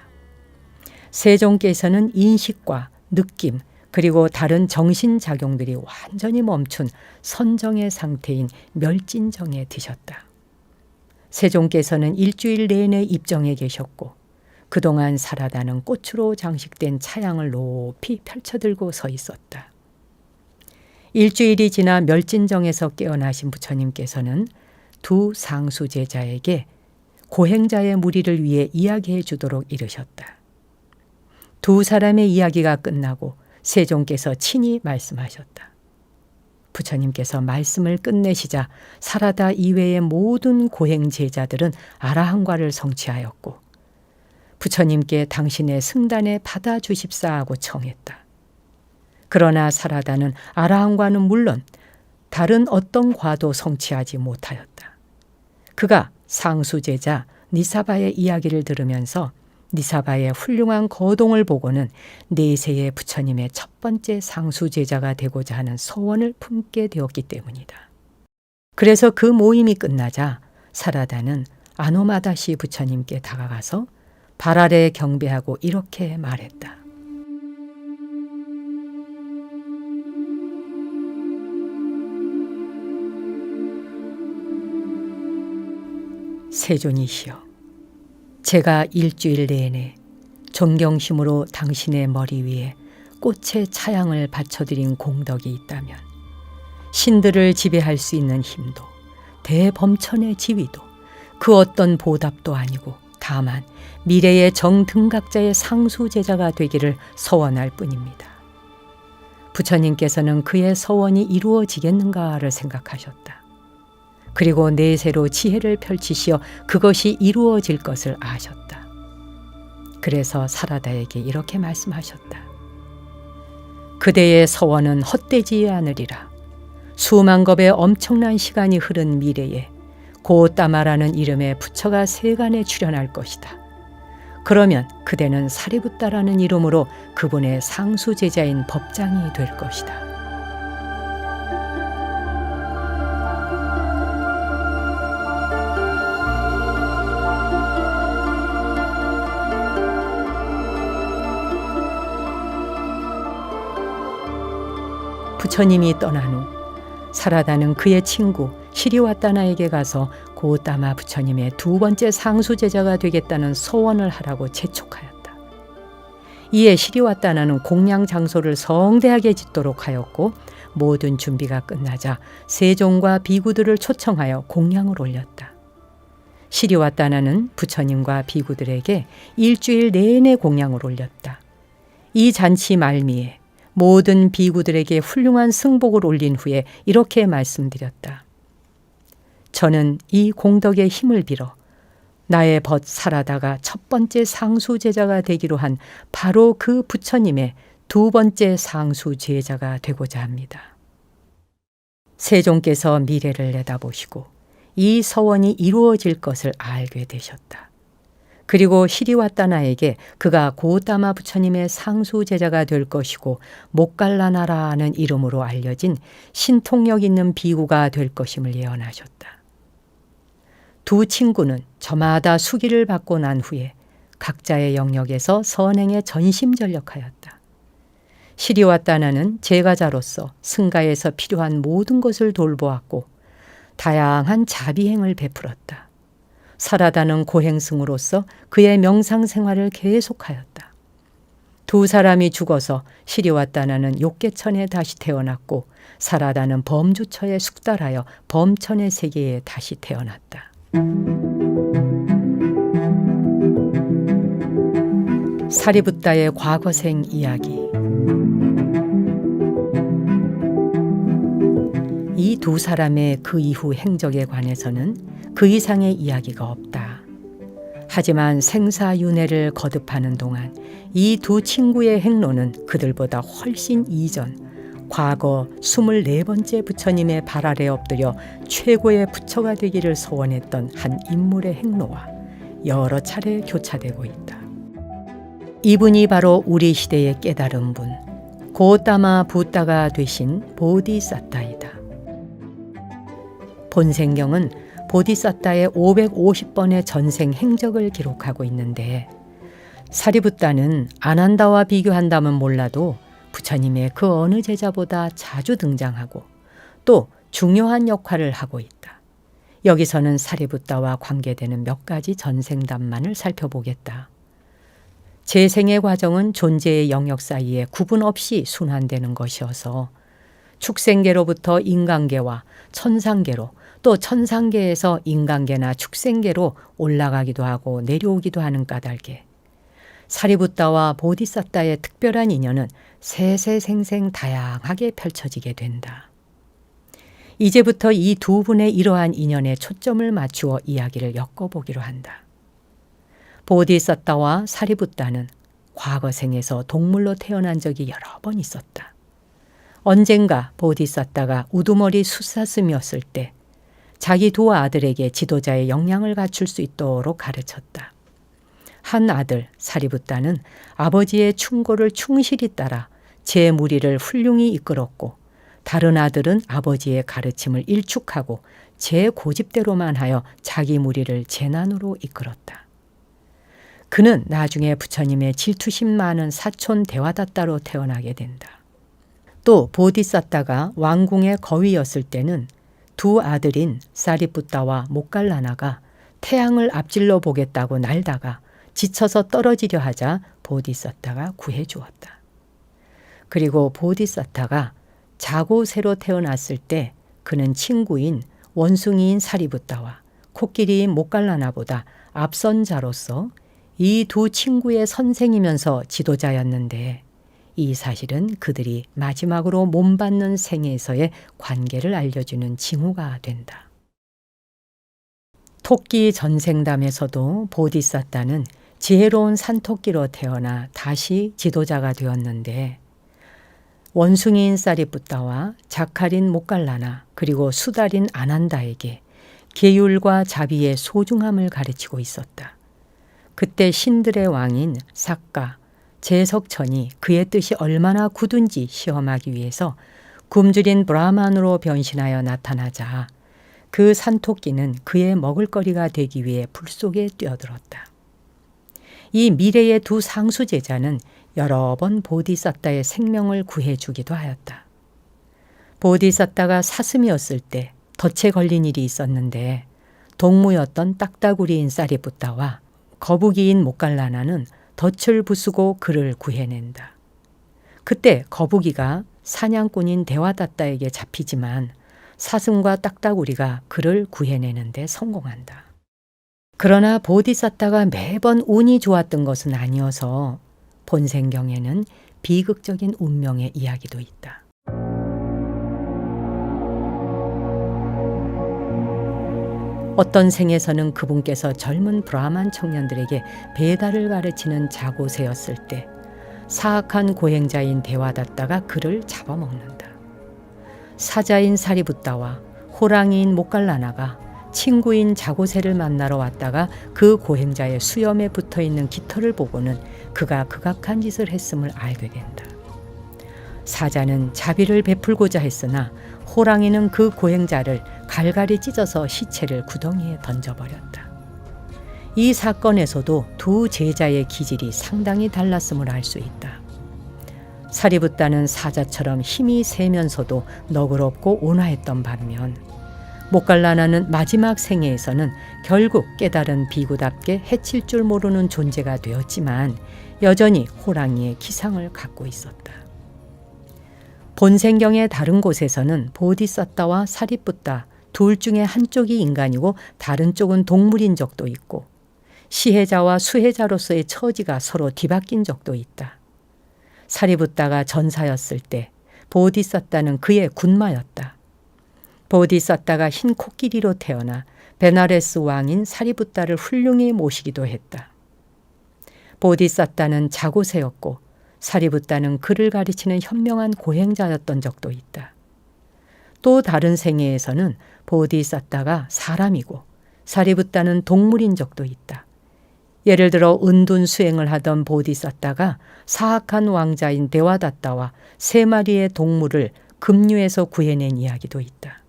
세존께서는 인식과 느낌 그리고 다른 정신작용들이 완전히 멈춘 선정의 상태인 멸진정에 드셨다. 세존께서는 일주일 내내 입정에 계셨고 그동안 사라다는 꽃으로 장식된 차양을 높이 펼쳐들고 서 있었다. 일주일이 지나 멸진정에서 깨어나신 부처님께서는 두 상수 제자에게 고행자의 무리를 위해 이야기해 주도록 이르셨다. 두 사람의 이야기가 끝나고 세종께서 친히 말씀하셨다. 부처님께서 말씀을 끝내시자 사라다 이외의 모든 고행 제자들은 아라한과를 성취하였고 부처님께 당신의 승단에 받아주십사 하고 청했다. 그러나 사라다는 아라한과는 물론 다른 어떤 과도 성취하지 못하였다. 그가 상수제자 니사바의 이야기를 들으면서 니사바의 훌륭한 거동을 보고는 내세의 부처님의 첫 번째 상수제자가 되고자 하는 소원을 품게 되었기 때문이다. 그래서 그 모임이 끝나자 사라다는 아노마다시 부처님께 다가가서 발 아래 경배하고 이렇게 말했다. 세존이시여, 제가 일주일 내내 존경심으로 당신의 머리 위에 꽃의 차양을 바쳐드린 공덕이 있다면 신들을 지배할 수 있는 힘도 대범천의 지위도 그 어떤 보답도 아니고 다만 미래의 정등각자의 상수제자가 되기를 서원할 뿐입니다. 부처님께서는 그의 서원이 이루어지겠는가를 생각하셨다. 그리고 내세로 지혜를 펼치시어 그것이 이루어질 것을 아셨다. 그래서 사라다에게 이렇게 말씀하셨다. 그대의 서원은 헛되지 않으리라. 수만 겁의 엄청난 시간이 흐른 미래에 고따마라는 이름의 부처가 세간에 출현할 것이다. 그러면 그대는 사리붓다라는 이름으로 그분의 상수제자인 법장이 될 것이다. 부처님이 떠난 후 사라다는 그의 친구 시리와따나에게 가서 고따마 부처님의 두 번째 상수제자가 되겠다는 소원을 하라고 재촉하였다. 이에 시리와따나는 공양 장소를 성대하게 짓도록 하였고 모든 준비가 끝나자 세종과 비구들을 초청하여 공양을 올렸다. 시리와따나는 부처님과 비구들에게 일주일 내내 공양을 올렸다. 이 잔치 말미에 모든 비구들에게 훌륭한 승복을 올린 후에 이렇게 말씀드렸다. 저는 이 공덕의 힘을 빌어 나의 벗 사라다가 첫 번째 상수제자가 되기로 한 바로 그 부처님의 두 번째 상수제자가 되고자 합니다. 세종께서 미래를 내다보시고 이 서원이 이루어질 것을 알게 되셨다. 그리고 시리와따나에게 그가 고따마 부처님의 상수제자가 될 것이고 목갈라나라는 이름으로 알려진 신통력 있는 비구가 될 것임을 예언하셨다. 두 친구는 저마다 수기를 받고 난 후에 각자의 영역에서 선행에 전심전력하였다. 시리와따나는 제가자로서 승가에서 필요한 모든 것을 돌보았고 다양한 자비행을 베풀었다. 사라다는 고행승으로서 그의 명상생활을 계속하였다. 두 사람이 죽어서 시리와따나는 욕계천에 다시 태어났고 사라다는 범주처에 숙달하여 범천의 세계에 다시 태어났다. 사리붓다의 과거생 이야기. 이 두 사람의 그 이후 행적에 관해서는 그 이상의 이야기가 없다. 하지만 생사윤회를 거듭하는 동안 이 두 친구의 행로는 그들보다 훨씬 이전 과거 24번째 부처님의 발 아래 엎드려 최고의 부처가 되기를 소원했던 한 인물의 행로와 여러 차례 교차되고 있다. 이분이 바로 우리 시대의 깨달은 분, 고따마 붓다가 되신 보디사타이다. 본생경은 보디사타의 550번의 전생 행적을 기록하고 있는데 사리붓다는 아난다와 비교한다면 몰라도 부처님의 그 어느 제자보다 자주 등장하고 또 중요한 역할을 하고 있다. 여기서는 사리붓다와 관계되는 몇 가지 전생담만을 살펴보겠다. 재생의 과정은 존재의 영역 사이에 구분 없이 순환되는 것이어서 축생계로부터 인간계와 천상계로, 또 천상계에서 인간계나 축생계로 올라가기도 하고 내려오기도 하는 까닭에 사리부타와 보디사타의 특별한 인연은 세세생생 다양하게 펼쳐지게 된다. 이제부터 이 두 분의 이러한 인연에 초점을 맞추어 이야기를 엮어보기로 한다. 보디사타와 사리부타는 과거 생에서 동물로 태어난 적이 여러 번 있었다. 언젠가 보디사타가 우두머리 숫사슴이었을 때 자기 두 아들에게 지도자의 역량을 갖출 수 있도록 가르쳤다. 한 아들 사리부타는 아버지의 충고를 충실히 따라 제 무리를 훌륭히 이끌었고, 다른 아들은 아버지의 가르침을 일축하고 제 고집대로만 하여 자기 무리를 재난으로 이끌었다. 그는 나중에 부처님의 질투심 많은 사촌 데와다타로 태어나게 된다. 또 보디사타가 왕궁의 거위였을 때는 두 아들인 사리푸타와 모칼라나가 태양을 앞질러 보겠다고 날다가 지쳐서 떨어지려 하자 보디사타가 구해주었다. 그리고 보디사타가 자고새로 태어났을 때 그는 친구인 원숭이인 사리부타와 코끼리인 모칼라나보다 앞선 자로서 이 두 친구의 선생이면서 지도자였는데, 이 사실은 그들이 마지막으로 몸받는 생에서의 관계를 알려주는 징후가 된다. 토끼 전생담에서도 보디사타는 지혜로운 산토끼로 태어나 다시 지도자가 되었는데, 원숭이인 사리푸타와 자칼인 모칼라나 그리고 수달인 아난다에게 계율과 자비의 소중함을 가르치고 있었다. 그때 신들의 왕인 삭가, 제석천이 그의 뜻이 얼마나 굳은지 시험하기 위해서 굶주린 브라만으로 변신하여 나타나자 그 산토끼는 그의 먹을거리가 되기 위해 불 속에 뛰어들었다. 이 미래의 두 상수 제자는 여러 번 보디사타의 생명을 구해주기도 하였다. 보디사타가 사슴이었을 때 덫에 걸린 일이 있었는데, 동무였던 딱따구리인 사리푸타와 거북이인 모칼라나는 덫을 부수고 그를 구해낸다. 그때 거북이가 사냥꾼인 데와다타에게 잡히지만 사슴과 딱따구리가 그를 구해내는데 성공한다. 그러나 보디사타가 매번 운이 좋았던 것은 아니어서 본생경에는 비극적인 운명의 이야기도 있다. 어떤 생에서는 그분께서 젊은 브라만 청년들에게 배달을 가르치는 자고새였을 때 사악한 고행자인 데와다타가 그를 잡아먹는다. 사자인 사리부타와 호랑이인 모칼라나가 친구인 자고새를 만나러 왔다가 그 고행자의 수염에 붙어있는 깃털을 보고는 그가 극악한 짓을 했음을 알게 된다. 사자는 자비를 베풀고자 했으나 호랑이는 그 고행자를 갈갈이 찢어서 시체를 구덩이에 던져버렸다. 이 사건에서도 두 제자의 기질이 상당히 달랐음을 알 수 있다. 사리부타는 사자처럼 힘이 세면서도 너그럽고 온화했던 반면, 모칼라나는 마지막 생애에서는 결국 깨달은 비구답게 해칠 줄 모르는 존재가 되었지만 여전히 호랑이의 기상을 갖고 있었다. 본생경의 다른 곳에서는 보디사타와 사리푸타 둘 중에 한쪽이 인간이고 다른 쪽은 동물인 적도 있고, 시해자와 수해자로서의 처지가 서로 뒤바뀐 적도 있다. 사리부타가 전사였을 때 보디사타는 그의 군마였다. 보디사타가 흰 코끼리로 태어나 베나레스 왕인 사리부타를 훌륭히 모시기도 했다. 보디사타는 자고새였고 사리부타는 그를 가르치는 현명한 고행자였던 적도 있다. 또 다른 생애에서는 보디사타가 사람이고 사리부타는 동물인 적도 있다. 예를 들어 은둔 수행을 하던 보디사타가 사악한 왕자인 데와다타와 3마리의 동물을 급류에서 구해낸 이야기도 있다.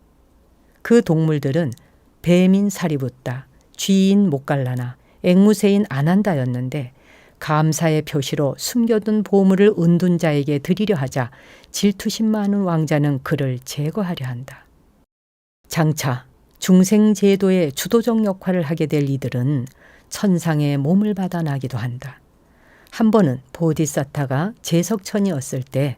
그 동물들은 뱀인 사리부타, 쥐인 모칼라나, 앵무새인 아난다였는데, 감사의 표시로 숨겨둔 보물을 은둔 자에게 드리려 하자 질투심 많은 왕자는 그를 제거하려 한다. 장차 중생제도의 주도적 역할을 하게 될 이들은 천상의 몸을 받아 나기도 한다. 한 번은 보디사타가 제석천이었을 때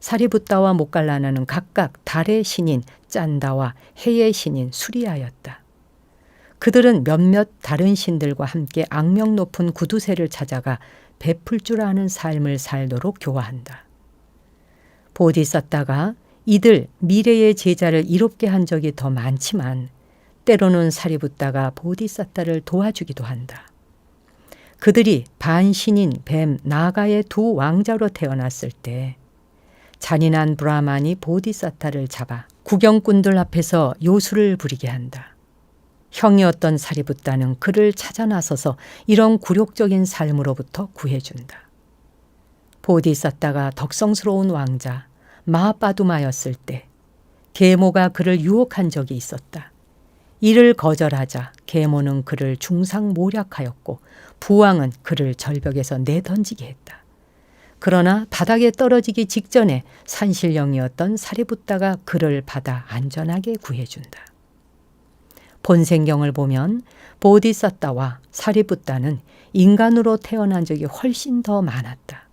사리부타와 모칼라나는 각각 달의 신인 짠다와 해의 신인 수리아였다. 그들은 몇몇 다른 신들과 함께 악명 높은 구두쇠를 찾아가 베풀 줄 아는 삶을 살도록 교화한다. 보디사타가 이들 미래의 제자를 이롭게 한 적이 더 많지만 때로는 사리부타가 보디사타를 도와주기도 한다. 그들이 반신인 뱀 나가의 두 왕자로 태어났을 때 잔인한 브라만이 보디사타를 잡아 구경꾼들 앞에서 요술을 부리게 한다. 형이었던 사리부타는 그를 찾아 나서서 이런 굴욕적인 삶으로부터 구해준다. 보디사타가 덕성스러운 왕자 마하빠두마였을 때 계모가 그를 유혹한 적이 있었다. 이를 거절하자 계모는 그를 중상모략하였고 부왕은 그를 절벽에서 내던지게 했다. 그러나 바닥에 떨어지기 직전에 산신령이었던 사리부타가 그를 받아 안전하게 구해준다. 본생경을 보면 보디사타와 사리부타는 인간으로 태어난 적이 훨씬 더 많았다.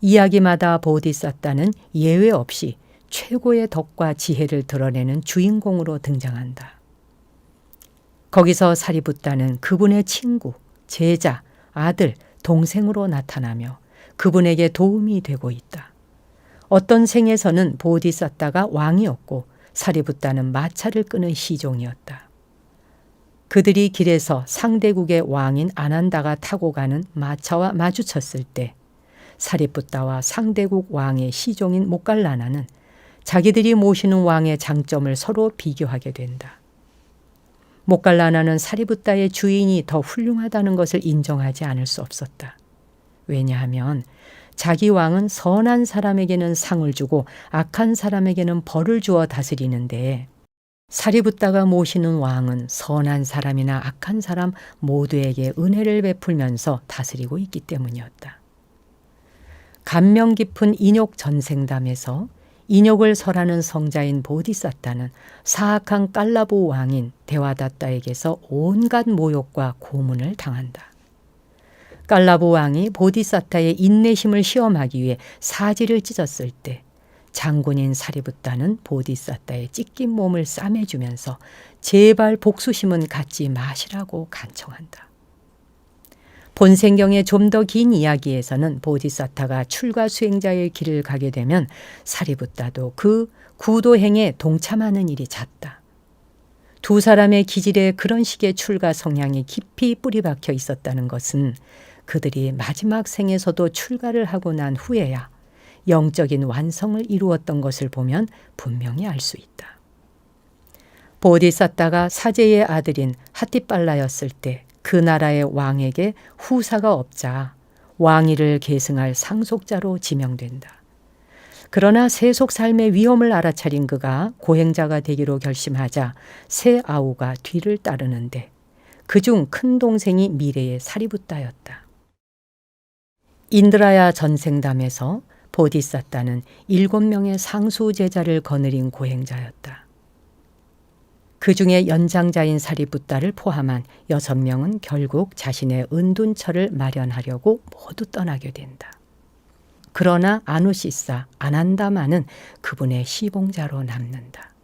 이야기마다 보디사타는 예외 없이 최고의 덕과 지혜를 드러내는 주인공으로 등장한다. 거기서 사리부타는 그분의 친구, 제자, 아들, 동생으로 나타나며 그분에게 도움이 되고 있다. 어떤 생에서는 보디사타가 왕이었고 사리부타는 마차를 끄는 시종이었다. 그들이 길에서 상대국의 왕인 아난다가 타고 가는 마차와 마주쳤을 때 사리부타와 상대국 왕의 시종인 모칼라나는 자기들이 모시는 왕의 장점을 서로 비교하게 된다. 모칼라나는 사리부타의 주인이 더 훌륭하다는 것을 인정하지 않을 수 없었다. 왜냐하면 자기 왕은 선한 사람에게는 상을 주고 악한 사람에게는 벌을 주어 다스리는데 사리부타가 모시는 왕은 선한 사람이나 악한 사람 모두에게 은혜를 베풀면서 다스리고 있기 때문이었다. 감명 깊은 인욕 전생담에서 인욕을 설하는 성자인 보디사타는 사악한 깔라보 왕인 데와다타에게서 온갖 모욕과 고문을 당한다. 깔라보 왕이 보디사타의 인내심을 시험하기 위해 사지를 찢었을 때 장군인 사리부타는 보디사타의 찢긴 몸을 싸매주면서 제발 복수심은 갖지 마시라고 간청한다. 본생경의 좀 더 긴 이야기에서는 보디사타가 출가 수행자의 길을 가게 되면 사리부타도 그 구도행에 동참하는 일이 잦다. 두 사람의 기질에 그런 식의 출가 성향이 깊이 뿌리 박혀 있었다는 것은 그들이 마지막 생에서도 출가를 하고 난 후에야 영적인 완성을 이루었던 것을 보면 분명히 알 수 있다. 보디사타가 사제의 아들인 하티빨라였을 때 그 나라의 왕에게 후사가 없자 왕위를 계승할 상속자로 지명된다. 그러나 세속 삶의 위험을 알아차린 그가 고행자가 되기로 결심하자 세 아우가 뒤를 따르는데 그중 큰 동생이 미래의 사리부타였다. 인드라야 전생담에서 보디사타는 7명의 상수 제자를 거느린 고행자였다. 그 중에 연장자인 사리부타를 포함한 6명은 결국 자신의 은둔처를 마련하려고 모두 떠나게 된다. 그러나 아누시사, 아난다만은 그분의 시봉자로 남는다.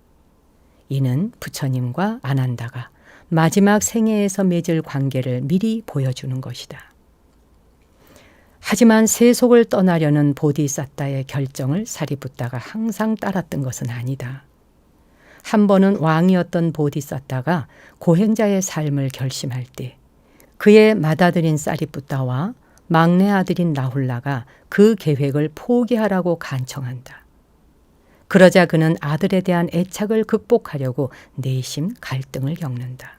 이는 부처님과 아난다가 마지막 생애에서 맺을 관계를 미리 보여주는 것이다. 하지만 세속을 떠나려는 보디사타의 결정을 사리부타가 항상 따랐던 것은 아니다. 한 번은 왕이었던 보디사타가 고행자의 삶을 결심할 때 그의 맏아들인 사리부타와 막내 아들인 라훌라가 그 계획을 포기하라고 간청한다. 그러자 그는 아들에 대한 애착을 극복하려고 내심 갈등을 겪는다.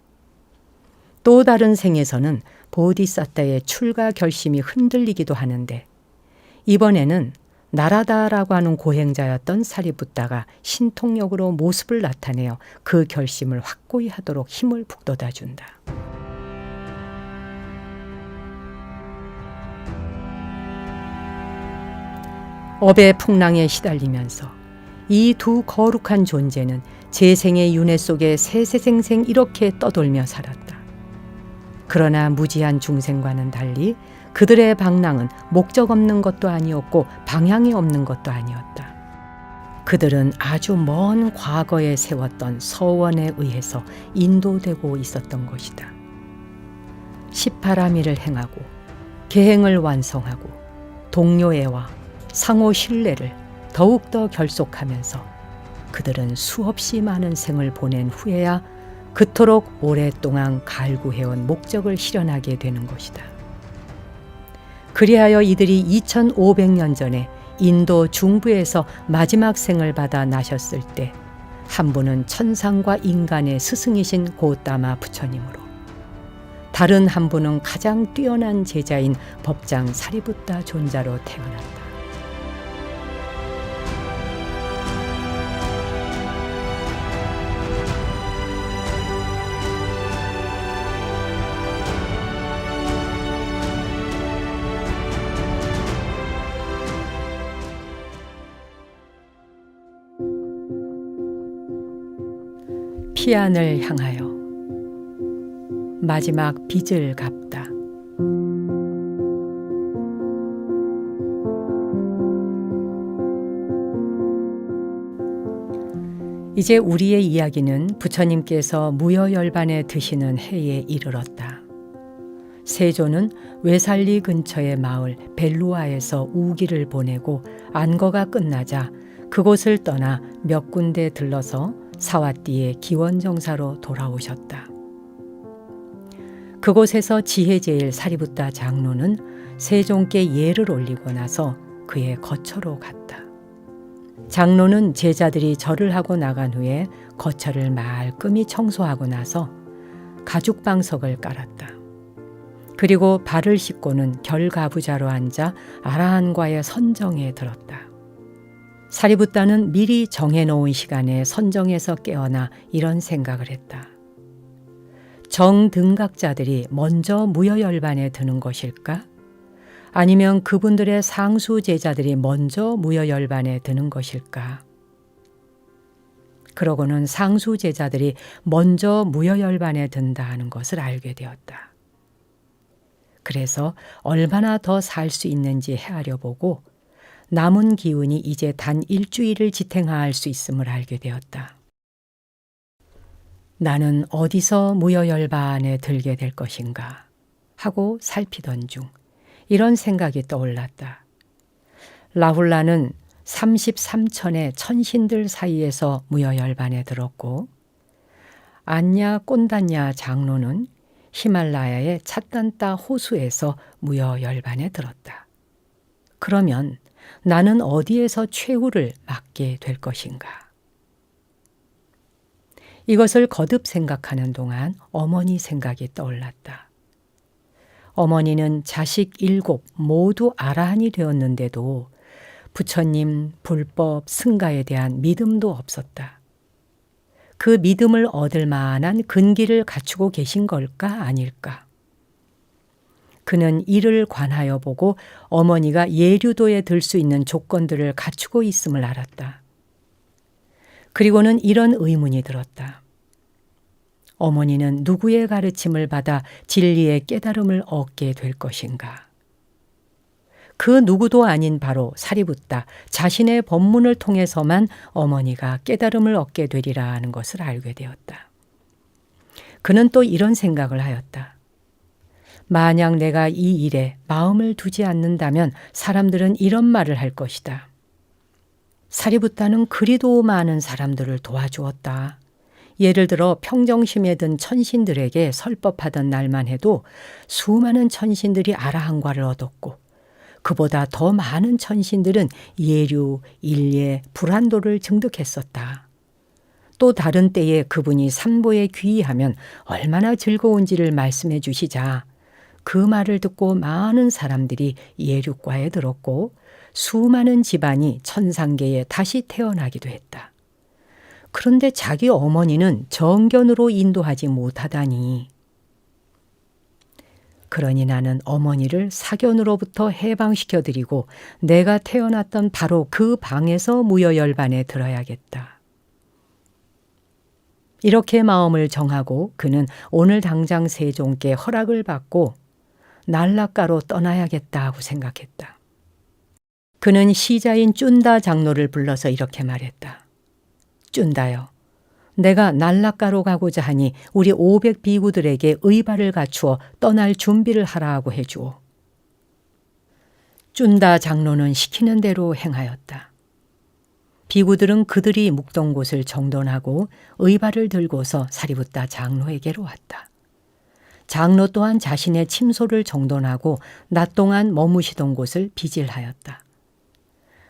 또 다른 생에서는 보디사타의 출가 결심이 흔들리기도 하는데 이번에는 나라다라고 하는 고행자였던 사리부타가 신통력으로 모습을 나타내어 그 결심을 확고히 하도록 힘을 북돋아준다. 업의 풍랑에 시달리면서 이 두 거룩한 존재는 재생의 윤회 속에 세세생생 이렇게 떠돌며 살았다. 그러나 무지한 중생과는 달리 그들의 방랑은 목적 없는 것도 아니었고 방향이 없는 것도 아니었다. 그들은 아주 먼 과거에 세웠던 서원에 의해서 인도되고 있었던 것이다. 십파라미를 행하고 계행을 완성하고 동료애와 상호 신뢰를 더욱더 결속하면서 그들은 수없이 많은 생을 보낸 후에야 그토록 오랫동안 갈구해온 목적을 실현하게 되는 것이다. 그리하여 이들이 2500년 전에 인도 중부에서 마지막 생을 받아 나셨을 때 한 분은 천상과 인간의 스승이신 고따마 부처님으로, 다른 한 분은 가장 뛰어난 제자인 법장 사리부타 존자로 태어났다. 피안을 향하여 마지막 빚을 갚다. 이제 우리의 이야기는 부처님께서 무여열반에 드시는 해에 이르렀다. 세조는 외살리 근처의 마을 벨루아에서 우기를 보내고 안거가 끝나자 그곳을 떠나 몇 군데 들러서 사와띠의 기원정사로 돌아오셨다. 그곳에서 지혜제일 사리부타 장로는 세종께 예를 올리고 나서 그의 거처로 갔다. 장로는 제자들이 절을 하고 나간 후에 거처를 말끔히 청소하고 나서 가죽방석을 깔았다. 그리고 발을 씻고는 결가부자로 앉아 아라한과의 선정에 들었다. 사리부타는 미리 정해놓은 시간에 선정에서 깨어나 이런 생각을 했다. 정등각자들이 먼저 무여열반에 드는 것일까? 아니면 그분들의 상수 제자들이 먼저 무여열반에 드는 것일까? 그러고는 상수 제자들이 먼저 무여열반에 든다 하는 것을 알게 되었다. 그래서 얼마나 더 살 수 있는지 헤아려 보고 남은 기운이 이제 단 일주일을 지탱할 수 있음을 알게 되었다. 나는 어디서 무여열반에 들게 될 것인가 하고 살피던 중 이런 생각이 떠올랐다. 라훌라는 33천의 천신들 사이에서 무여열반에 들었고, 안냐 꼰단냐 장로는 히말라야의 찻단따 호수에서 무여열반에 들었다. 그러면 나는 어디에서 최후를 맞게 될 것인가? 이것을 거듭 생각하는 동안 어머니 생각이 떠올랐다. 어머니는 자식 7 모두 아라한이 되었는데도 부처님, 불법, 승가에 대한 믿음도 없었다. 그 믿음을 얻을 만한 근기를 갖추고 계신 걸까 아닐까? 그는 이를 관하여 보고 어머니가 예류도에 들 수 있는 조건들을 갖추고 있음을 알았다. 그리고는 이런 의문이 들었다. 어머니는 누구의 가르침을 받아 진리의 깨달음을 얻게 될 것인가? 그 누구도 아닌 바로 사리부타 자신의 법문을 통해서만 어머니가 깨달음을 얻게 되리라 하는 것을 알게 되었다. 그는 또 이런 생각을 하였다. 만약 내가 이 일에 마음을 두지 않는다면 사람들은 이런 말을 할 것이다. 사리부타는 그리도 많은 사람들을 도와주었다. 예를 들어 평정심에 든 천신들에게 설법하던 날만 해도 수많은 천신들이 아라한과를 얻었고, 그보다 더 많은 천신들은 예류, 일예, 불한도를 증득했었다. 또 다른 때에 그분이 산보에 귀의하면 얼마나 즐거운지를 말씀해 주시자 그 말을 듣고 많은 사람들이 예류과에 들었고 수많은 집안이 천상계에 다시 태어나기도 했다. 그런데 자기 어머니는 정견으로 인도하지 못하다니. 그러니 나는 어머니를 사견으로부터 해방시켜드리고 내가 태어났던 바로 그 방에서 무여열반에 들어야겠다. 이렇게 마음을 정하고 그는 오늘 당장 세종께 허락을 받고 난락가로 떠나야겠다 하고 생각했다. 그는 시자인 쭌다 장로를 불러서 이렇게 말했다. 쭌다여, 내가 난락가로 가고자 하니 우리 500 비구들에게 의발을 갖추어 떠날 준비를 하라 하고 해주오. 쭌다 장로는 시키는 대로 행하였다. 비구들은 그들이 묵던 곳을 정돈하고 의발을 들고서 사리붓다 장로에게로 왔다. 장로 또한 자신의 침소를 정돈하고 낮 동안 머무시던 곳을 비질하였다.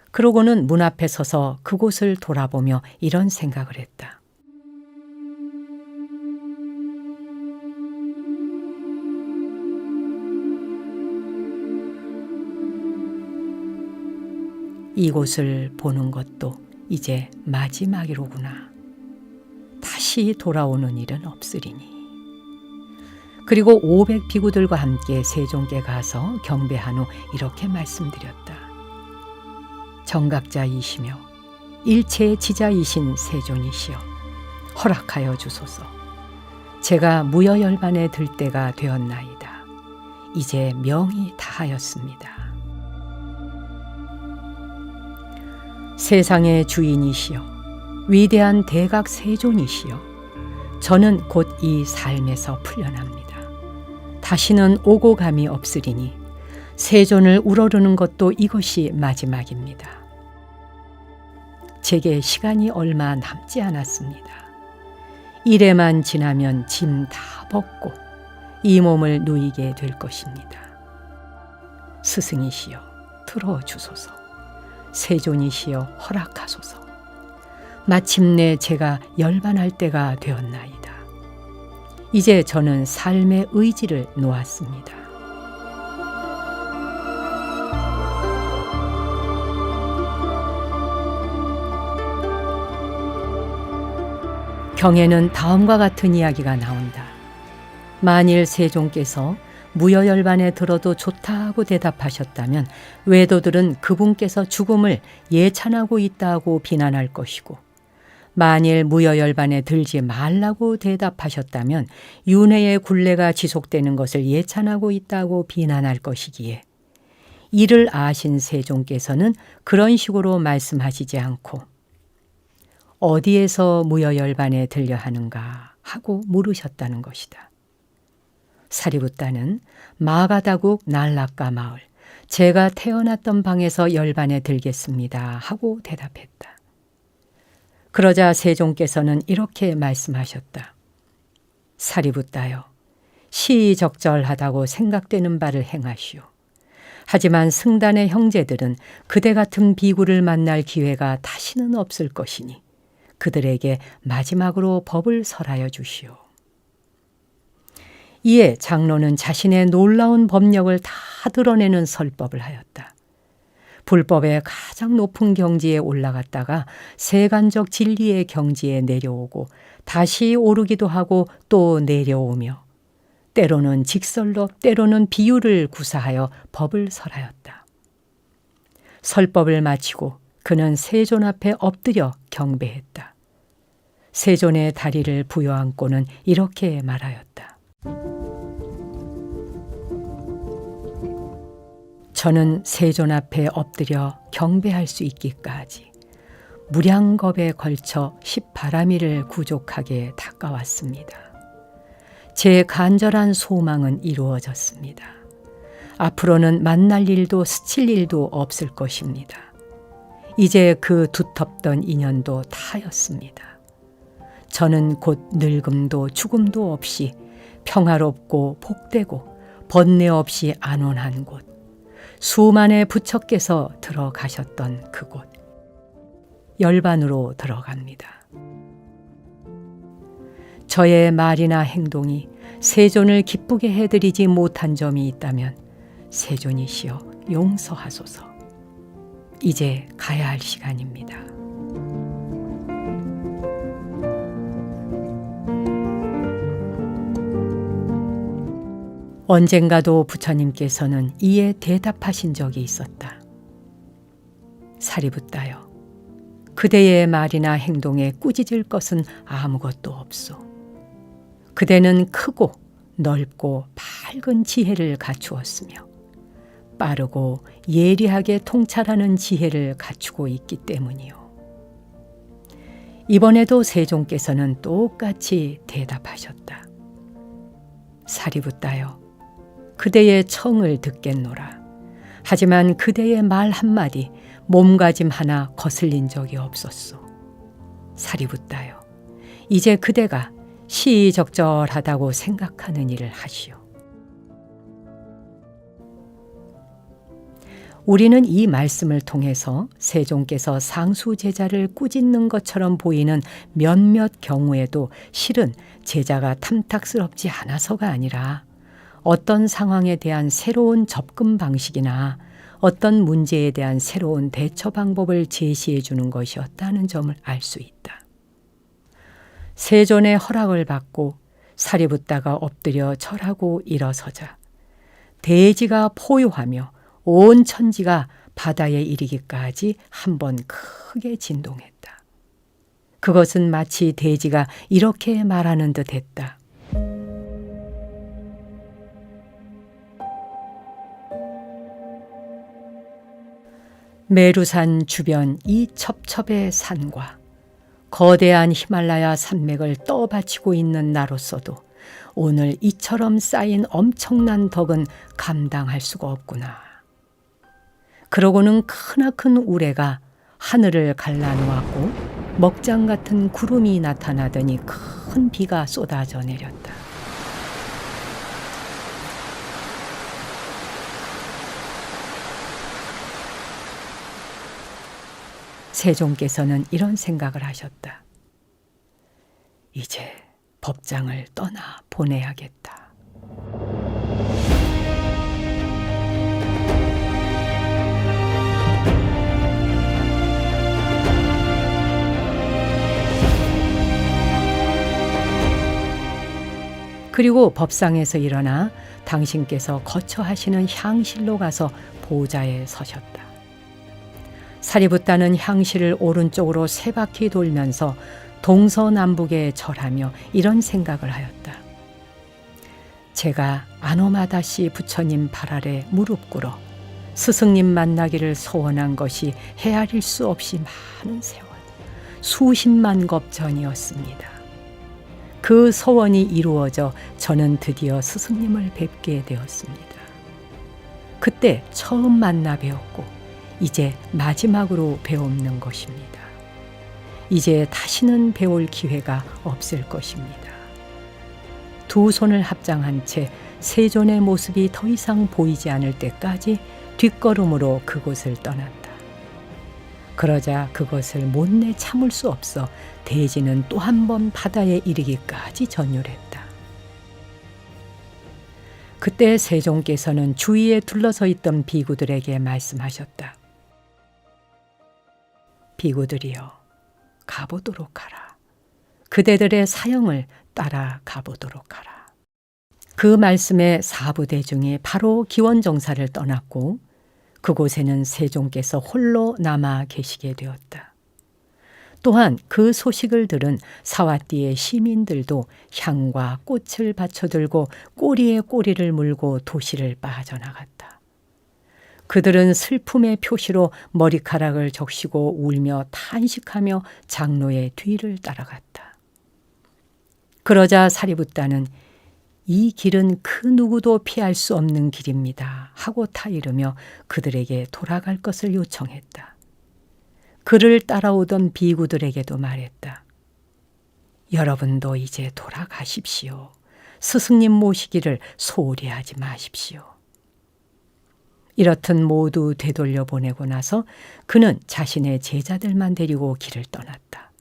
그러고는 문 앞에 서서 그곳을 돌아보며 이런 생각을 했다. 이곳을 보는 것도 이제 마지막이로구나. 다시 돌아오는 일은 없으리니. 그리고 500 비구들과 함께 세종께 가서 경배한 후 이렇게 말씀드렸다. 정각자이시며 일체의 지자이신 세존이시여, 허락하여 주소서. 제가 무여열반에 들 때가 되었나이다. 이제 명이 다하였습니다. 세상의 주인이시여, 위대한 대각 세존이시여, 저는 곧 이 삶에서 풀려납니다. 다시는 오고 감이 없으리니 세존을 우러르는 것도 이것이 마지막입니다. 제게 시간이 얼마 남지 않았습니다. 이래만 지나면 짐 다 벗고 이 몸을 누이게 될 것입니다. 스승이시여, 들어주소서. 세존이시여, 허락하소서. 마침내 제가 열반할 때가 되었나이다. 이제 저는 삶의 의지를 놓았습니다. 경에는 다음과 같은 이야기가 나온다. 만일 세종께서 무여열반에 들어도 좋다고 대답하셨다면 외도들은 그분께서 죽음을 예찬하고 있다고 비난할 것이고, 만일 무여열반에 들지 말라고 대답하셨다면 윤회의 굴레가 지속되는 것을 예찬하고 있다고 비난할 것이기에, 이를 아신 세종께서는 그런 식으로 말씀하시지 않고 어디에서 무여열반에 들려 하는가 하고 물으셨다는 것이다. 사리붓다는 마가다국 난락가 마을, 제가 태어났던 방에서 열반에 들겠습니다 하고 대답했다. 그러자 세종께서는 이렇게 말씀하셨다. 사리붓다여, 시의적절하다고 생각되는 바를 행하시오. 하지만 승단의 형제들은 그대 같은 비구를 만날 기회가 다시는 없을 것이니 그들에게 마지막으로 법을 설하여 주시오. 이에 장로는 자신의 놀라운 법력을 다 드러내는 설법을 하였다. 불법의 가장 높은 경지에 올라갔다가 세간적 진리의 경지에 내려오고 다시 오르기도 하고 또 내려오며, 때로는 직설로 때로는 비유를 구사하여 법을 설하였다. 설법을 마치고 그는 세존 앞에 엎드려 경배했다. 세존의 다리를 부여안고는 이렇게 말하였다. 저는 세존 앞에 엎드려 경배할 수 있기까지 무량겁에 걸쳐 10바라미를 구족하게 닦아왔습니다. 제 간절한 소망은 이루어졌습니다. 앞으로는 만날 일도 스칠 일도 없을 것입니다. 이제 그 두텁던 인연도 타였습니다. 저는 곧 늙음도 죽음도 없이 평화롭고 복되고 번뇌 없이 안온한 곳, 수만의 부처께서 들어가셨던 그곳, 열반으로 들어갑니다. 저의 말이나 행동이 세존을 기쁘게 해드리지 못한 점이 있다면 세존이시여 용서하소서. 이제 가야 할 시간입니다. 언젠가도 부처님께서는 이에 대답하신 적이 있었다. 사리붓다여, 그대의 말이나 행동에 꾸짖을 것은 아무것도 없소. 그대는 크고 넓고 밝은 지혜를 갖추었으며 빠르고 예리하게 통찰하는 지혜를 갖추고 있기 때문이요. 이번에도 세종께서는 똑같이 대답하셨다. 사리붓다여, 그대의 청을 듣겠노라. 하지만 그대의 말 한마디, 몸가짐 하나 거슬린 적이 없었소. 사리붓다여, 이제 그대가 시의적절하다고 생각하는 일을 하시오. 우리는 이 말씀을 통해서 세종께서 상수 제자를 꾸짖는 것처럼 보이는 몇몇 경우에도 실은 제자가 탐탁스럽지 않아서가 아니라 어떤 상황에 대한 새로운 접근 방식이나 어떤 문제에 대한 새로운 대처 방법을 제시해 주는 것이었다는 점을 알 수 있다. 세존의 허락을 받고 사리붓다가 엎드려 절하고 일어서자 대지가 포효하며 온 천지가 바다에 이르기까지 한번 크게 진동했다. 그것은 마치 대지가 이렇게 말하는 듯 했다. 메루산 주변 이 첩첩의 산과 거대한 히말라야 산맥을 떠받치고 있는 나로서도 오늘 이처럼 쌓인 엄청난 덕은 감당할 수가 없구나. 그러고는 크나큰 우레가 하늘을 갈라놓았고 먹장 같은 구름이 나타나더니 큰 비가 쏟아져 내렸다. 세종께서는 이런 생각을 하셨다. 이제 법장을 떠나 보내야겠다. 그리고 법상에서 일어나 당신께서 거처하시는 향실로 가서 보좌에 서셨다. 사리붓다는 향실을 오른쪽으로 세 바퀴 돌면서 동서남북에 절하며 이런 생각을 하였다. 제가 아노마다시 부처님 발 아래 무릎 꿇어 스승님 만나기를 소원한 것이 헤아릴 수 없이 많은 세월, 수십만 겁 전이었습니다. 그 소원이 이루어져 저는 드디어 스승님을 뵙게 되었습니다. 그때 처음 만나 배웠고 이제 마지막으로 배우는 것입니다. 이제 다시는 배울 기회가 없을 것입니다. 두 손을 합장한 채 세존의 모습이 더 이상 보이지 않을 때까지 뒷걸음으로 그곳을 떠났다. 그러자 그것을 못내 참을 수 없어 대지는 또 한 번 바다에 이르기까지 전율했다. 그때 세종께서는 주위에 둘러서 있던 비구들에게 말씀하셨다. 비구들이여, 가보도록 하라. 그대들의 사형을 따라 가보도록 하라. 그 말씀에 사부대중이 바로 기원정사를 떠났고 그곳에는 세종께서 홀로 남아 계시게 되었다. 또한 그 소식을 들은 사와띠의 시민들도 향과 꽃을 받쳐들고 꼬리에 꼬리를 물고 도시를 빠져나갔다. 그들은 슬픔의 표시로 머리카락을 적시고 울며 탄식하며 장로의 뒤를 따라갔다. 그러자 사리붓다는 이 길은 그 누구도 피할 수 없는 길입니다 하고 타이르며 그들에게 돌아갈 것을 요청했다. 그를 따라오던 비구들에게도 말했다. 여러분도 이제 돌아가십시오. 스승님 모시기를 소홀히 하지 마십시오. 이렇듯 모두 되돌려 보내고 나서 그는 자신의 제자들만 데리고 길을 떠났다.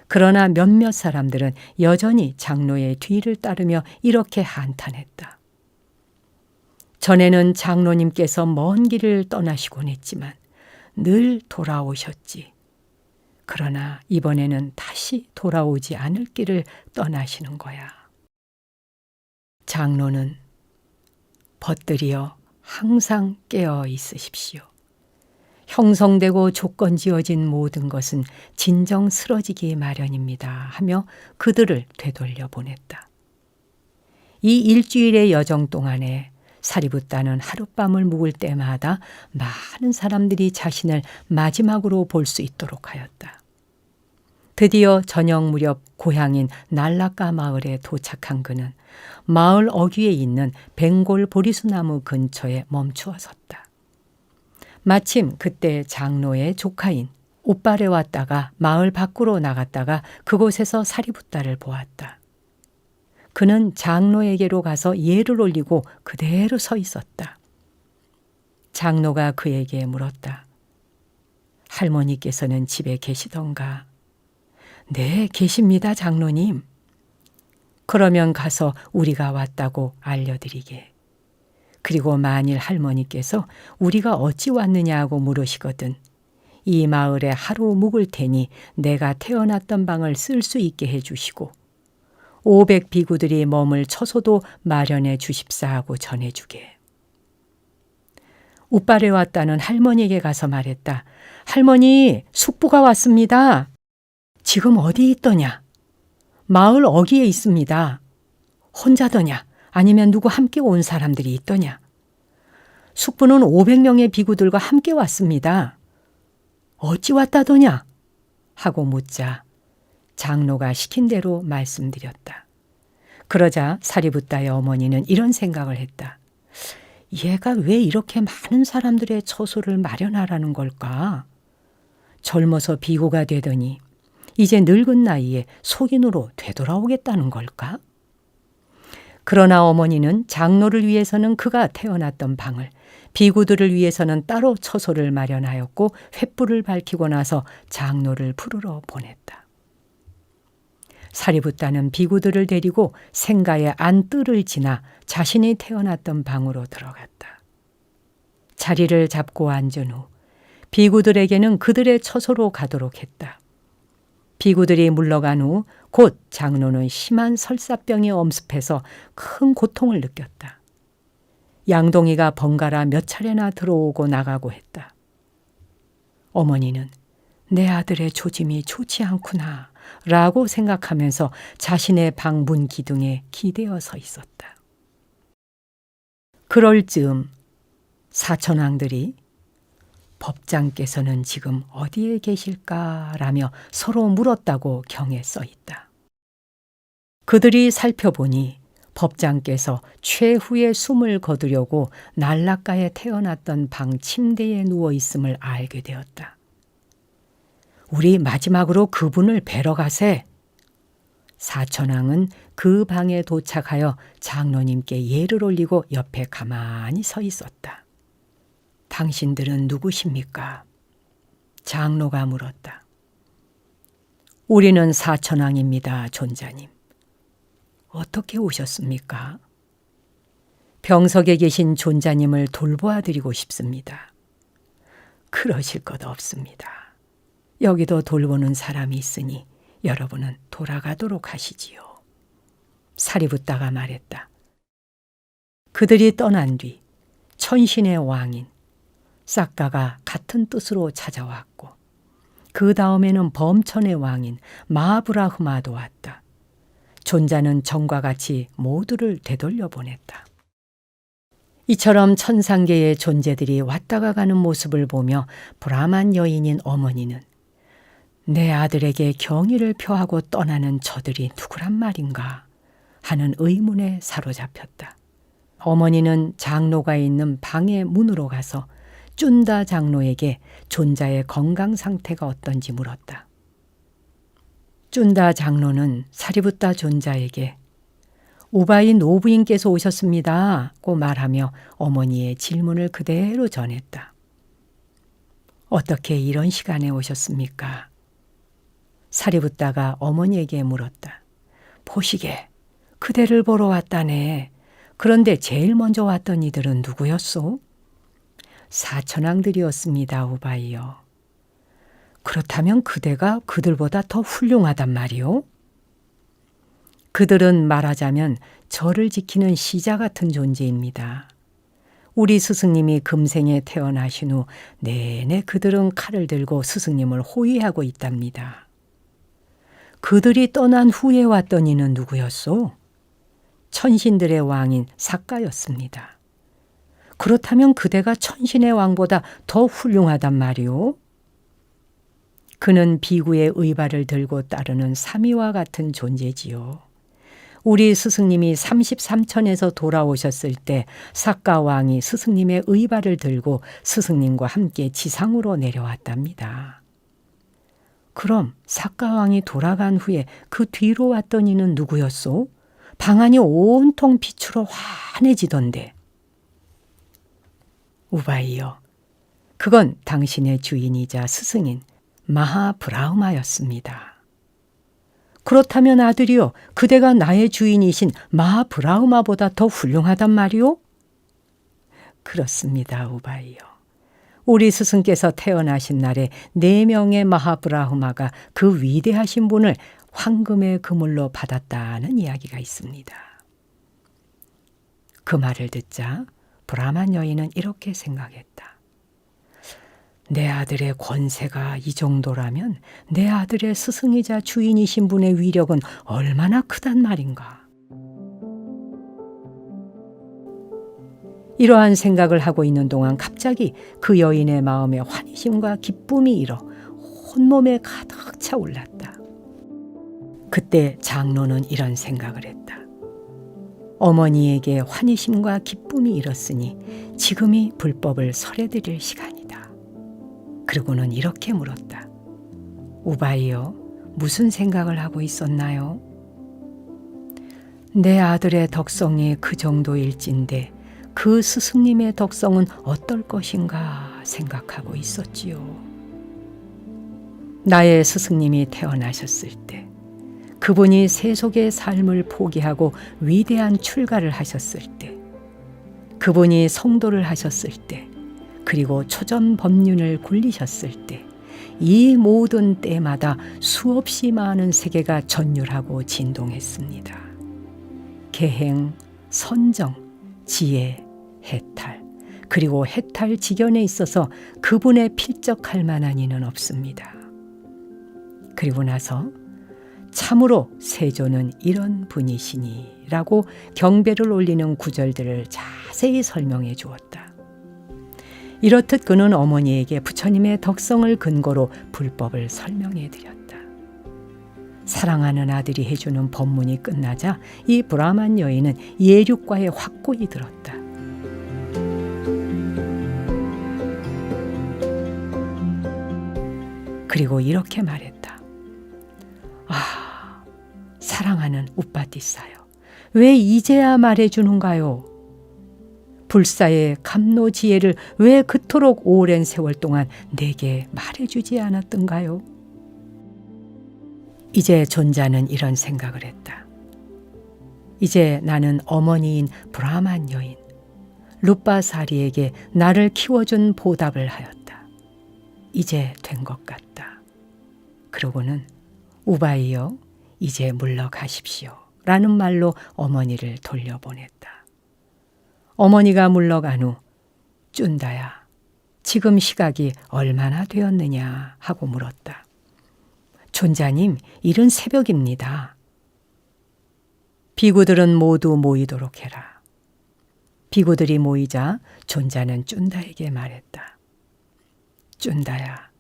그러나 몇몇 사람들은 여전히 장로의 뒤를 따르며 이렇게 한탄했다. 전에는 장로님께서 먼 길을 떠나시곤 했지만 늘 돌아오셨지. 그러나 이번에는 다시 돌아오지 않을 길을 떠나시는 거야. 장로는 벗들이여 항상 깨어 있으십시오. 형성되고 조건 지어진 모든 것은 진정 쓰러지기 마련입니다 하며 그들을 되돌려 보냈다. 이 일주일의 여정 동안에 사리붓다는 하룻밤을 묵을 때마다 많은 사람들이 자신을 마지막으로 볼 수 있도록 하였다. 드디어 저녁 무렵 고향인 날라까 마을에 도착한 그는 마을 어귀에 있는 벵골 보리수나무 근처에 멈추어 섰다. 마침 그때 장로의 조카인 옷발에 왔다가 마을 밖으로 나갔다가 그곳에서 사리붓다를 보았다. 그는 장로에게로 가서 예를 올리고 그대로 서 있었다. 장로가 그에게 물었다. 할머니께서는 집에 계시던가? 네, 계십니다, 장로님. 그러면 가서 우리가 왔다고 알려드리게. 그리고 만일 할머니께서 우리가 어찌 왔느냐고 물으시거든 이 마을에 하루 묵을 테니 내가 태어났던 방을 쓸 수 있게 해주시고 500 비구들이 머물 처소도 마련해 주십사 하고 전해주게. 웃발에 왔다는 할머니에게 가서 말했다. 할머니, 숙부가 왔습니다. 지금 어디 있더냐? 마을 어귀에 있습니다. 혼자더냐? 아니면 누구 함께 온 사람들이 있더냐? 숙부는 500명의 비구들과 함께 왔습니다. 어찌 왔다더냐? 하고 묻자 장로가 시킨 대로 말씀드렸다. 그러자 사리붓다의 어머니는 이런 생각을 했다. 얘가 왜 이렇게 많은 사람들의 처소를 마련하라는 걸까? 젊어서 비구가 되더니 이제 늙은 나이에 속인으로 되돌아오겠다는 걸까? 그러나 어머니는 장로를 위해서는 그가 태어났던 방을, 비구들을 위해서는 따로 처소를 마련하였고 횃불을 밝히고 나서 장로를 부르러 보냈다. 사리붓다는 비구들을 데리고 생가의 안뜰을 지나 자신이 태어났던 방으로 들어갔다. 자리를 잡고 앉은 후 비구들에게는 그들의 처소로 가도록 했다. 비구들이 물러간 후 곧 장로는 심한 설사병이 엄습해서 큰 고통을 느꼈다. 양동이가 번갈아 몇 차례나 들어오고 나가고 했다. 어머니는 내 아들의 조짐이 좋지 않구나 라고 생각하면서 자신의 방 문 기둥에 기대어 서 있었다. 그럴 즈음 사천왕들이 법장께서는 지금 어디에 계실까라며 서로 물었다고 경에 써 있다. 그들이 살펴보니 법장께서 최후의 숨을 거두려고 날라가에 태어났던 방 침대에 누워 있음을 알게 되었다. 우리 마지막으로 그분을 뵈러 가세. 사천왕은 그 방에 도착하여 장로님께 예를 올리고 옆에 가만히 서 있었다. 당신들은 누구십니까? 장로가 물었다. 우리는 사천왕입니다, 존자님. 어떻게 오셨습니까? 병석에 계신 존자님을 돌보아 드리고 싶습니다. 그러실 것 없습니다. 여기도 돌보는 사람이 있으니 여러분은 돌아가도록 하시지요. 사리붓다가 말했다. 그들이 떠난 뒤 천신의 왕인 싹가가 같은 뜻으로 찾아왔고 그 다음에는 범천의 왕인 마하브라흐마도 왔다. 존자는 전과 같이 모두를 되돌려 보냈다. 이처럼 천상계의 존재들이 왔다가 가는 모습을 보며 브라만 여인인 어머니는 내 아들에게 경의를 표하고 떠나는 저들이 누구란 말인가 하는 의문에 사로잡혔다. 어머니는 장로가 있는 방의 문으로 가서 쭌다 장로에게 존자의 건강 상태가 어떤지 물었다. 쭌다 장로는 사리붓다 존자에게 우바이 노부인께서 오셨습니다고 말하며 어머니의 질문을 그대로 전했다. 어떻게 이런 시간에 오셨습니까? 사리붓다가 어머니에게 물었다. 보시게, 그대를 보러 왔다네. 그런데 제일 먼저 왔던 이들은 누구였소? 사천왕들이었습니다, 우바이요. 그렇다면 그대가 그들보다 더 훌륭하단 말이오? 그들은 말하자면 저를 지키는 시자 같은 존재입니다. 우리 스승님이 금생에 태어나신 후 내내 그들은 칼을 들고 스승님을 호위하고 있답니다. 그들이 떠난 후에 왔던 이는 누구였소? 천신들의 왕인 삭가였습니다. 그렇다면 그대가 천신의 왕보다 더 훌륭하단 말이오? 그는 비구의 의발을 들고 따르는 사미와 같은 존재지요. 우리 스승님이 33천에서 돌아오셨을 때 삭가 왕이 스승님의 의발을 들고 스승님과 함께 지상으로 내려왔답니다. 그럼 삭가 왕이 돌아간 후에 그 뒤로 왔던 이는 누구였소? 방안이 온통 빛으로 환해지던데. 우바이여, 그건 당신의 주인이자 스승인 마하브라흐마였습니다. 그렇다면 아들이여, 그대가 나의 주인이신 마하브라흐마보다 더 훌륭하단 말이오? 그렇습니다, 우바이여. 우리 스승께서 태어나신 날에 4명의 마하브라흐마가 그 위대하신 분을 황금의 그물로 받았다는 이야기가 있습니다. 그 말을 듣자 브라만 여인은 이렇게 생각했다. 내 아들의 권세가 이 정도라면 내 아들의 스승이자 주인이신 분의 위력은 얼마나 크단 말인가. 이러한 생각을 하고 있는 동안 갑자기 그 여인의 마음에 환희심과 기쁨이 일어 온몸에 가득 차올랐다. 그때 장로는 이런 생각을 했다. 어머니에게 환희심과 기쁨이 일었으니 지금이 불법을 설해드릴 시간이다. 그러고는 이렇게 물었다. 우바이여, 무슨 생각을 하고 있었나요? 내 아들의 덕성이 그 정도일진데 그 스승님의 덕성은 어떨 것인가 생각하고 있었지요. 나의 스승님이 태어나셨을 때 그분이 세속의 삶을 포기하고 위대한 출가를 하셨을 때, 그분이 성도를 하셨을 때, 그리고 초전법륜을 굴리셨을 때, 이 모든 때마다 수없이 많은 세계가 전율하고 진동했습니다. 계행, 선정, 지혜, 해탈, 그리고 해탈 직연에 있어서 그분에 필적할 만한 이는 없습니다. 그리고 나서 참으로 세조는 이런 분이시니 라고 경배를 올리는 구절들을 자세히 설명해 주었다. 이렇듯 그는 어머니에게 부처님의 덕성을 근거로 불법을 설명해 드렸다. 사랑하는 아들이 해주는 법문이 끝나자 이 브라만 여인은 예륙과에 확고히 들었다. 그리고 이렇게 말했다. 아, 사랑하는 우빠띠사요. 왜 이제야 말해주는가요? 불사의 감노지혜를 왜 그토록 오랜 세월 동안 내게 말해주지 않았던가요? 이제 존자는 이런 생각을 했다. 이제 나는 어머니인 브라만 여인 루빠사리에게 나를 키워준 보답을 하였다. 이제 된 것 같다. 그러고는 우바이여, 이제 물러가십시오 라는 말로 어머니를 돌려보냈다. 어머니가 물러간 후 쭌다야, 지금 시각이 얼마나 되었느냐 하고 물었다. 존자님, 이른 새벽입니다. 비구들은 모두 모이도록 해라. 비구들이 모이자 존자는 쭌다에게 말했다. 쭌다야,